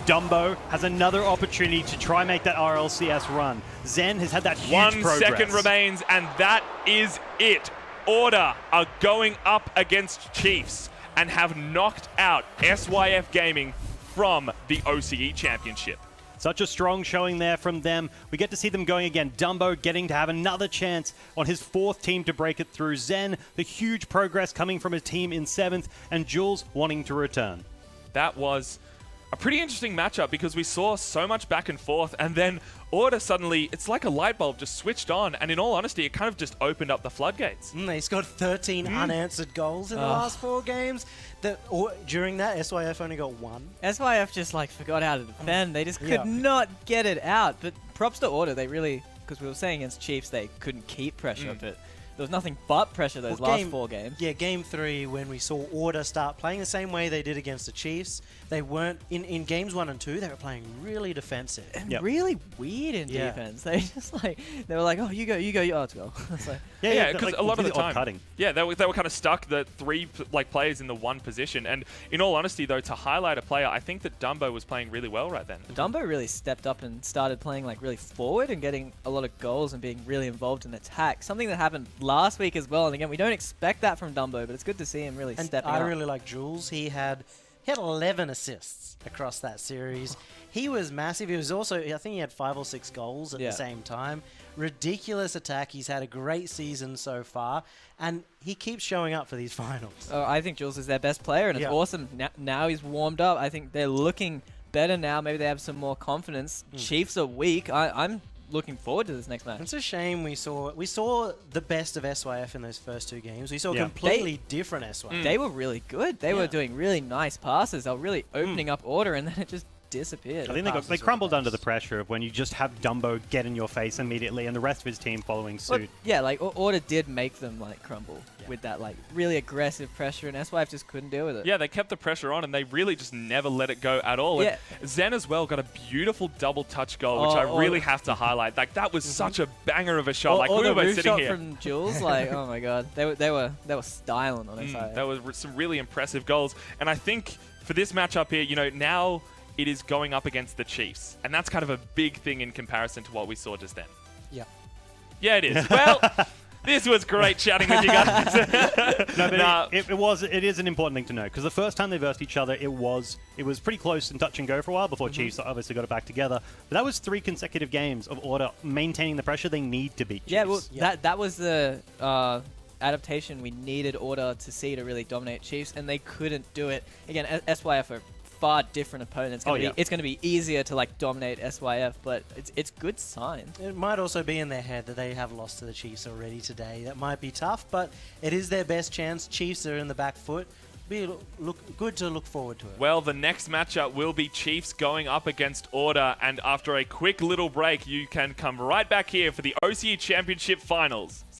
Dumbo has another opportunity to try and make that RLCS run. Zen has had that huge 1 progress. second remains, and that is it. Order are going up against Chiefs and have knocked out SYF Gaming from the OCE Championship. Such a strong showing there from them. We get to see them going again. Dumbo getting to have another chance on his 4th team to break it through. Zen, the huge progress coming from his team in 7th, and Jules wanting to return. That was a pretty interesting matchup because we saw so much back and forth, and then Order suddenly, it's like a light bulb just switched on, and in all honesty, it kind of just opened up the floodgates. They scored 13 unanswered goals in the last 4 games. During that, SYF only got 1. SYF just like forgot how to defend. They just could not get it out. But props to Order. They really, because we were saying against Chiefs, they couldn't keep pressure, but there was nothing but pressure those last 4 games. Yeah, game 3, when we saw Order start playing the same way they did against the Chiefs, they weren't, in games 1 and 2, they were playing really defensive. And really weird in defense. They just like, they were like, oh, you go, oh, it's go. It's like, yeah, because like, a lot of the time, cutting. Yeah, they were kind of stuck, the 3 players in the 1 position. And in all honesty, though, to highlight a player, I think that Dumbo was playing really well right then. Dumbo really stepped up and started playing like really forward and getting a lot of goals and being really involved in attack. Something that happened last week as well. And again, we don't expect that from Dumbo, but it's good to see him really stepping up. I really like Jules. He had 11 assists across that series. He was massive. He was also, I think he had 5 or 6 goals at the same time. Ridiculous attack. He's had a great season so far, and he keeps showing up for these finals. Oh, I think Jules is their best player, and it's awesome. Now he's warmed up. I think they're looking better now. Maybe they have some more confidence. Chiefs are weak. I'm looking forward to this next match. It's a shame we saw the best of SYF in those first 2 games. We saw completely different SYF. They were really good. They were doing really nice passes. They were really opening up Order, and then it just disappeared. I think they crumbled under the pressure of when you just have Dumbo get in your face immediately and the rest of his team following suit. But, yeah, like Order did make them like crumble with that like really aggressive pressure, and SYF just couldn't deal with it. Yeah, they kept the pressure on, and they really just never let it go at all. Yeah. And Zen as well got a beautiful double touch goal, which I really have to highlight. Like that was such a banger of a shot. Like we were both sitting here. From Jules, like oh my god, they were styling on SYF. That was some really impressive goals, and I think for this matchup here, now it is going up against the Chiefs, and that's kind of a big thing in comparison to what we saw just then. Yeah. Yeah, it is. Well, this was great chatting with you guys. It is an important thing to know, because the first time they versed each other, it was pretty close and touch and go for a while before Chiefs obviously got it back together. But that was 3 consecutive games of Order maintaining the pressure they need to beat Chiefs. Yeah, well, that was the adaptation we needed Order to see to really dominate Chiefs, and they couldn't do it. Again, SYF are far different opponents. It's going to be easier to like dominate SYF, but it's good sign. It might also be in their head that they have lost to the Chiefs already today. That might be tough, but it is their best chance. Chiefs are in the back foot. Good to look forward to it. Well, the next matchup will be Chiefs going up against Order, and after a quick little break, you can come right back here for the OCE Championship Finals.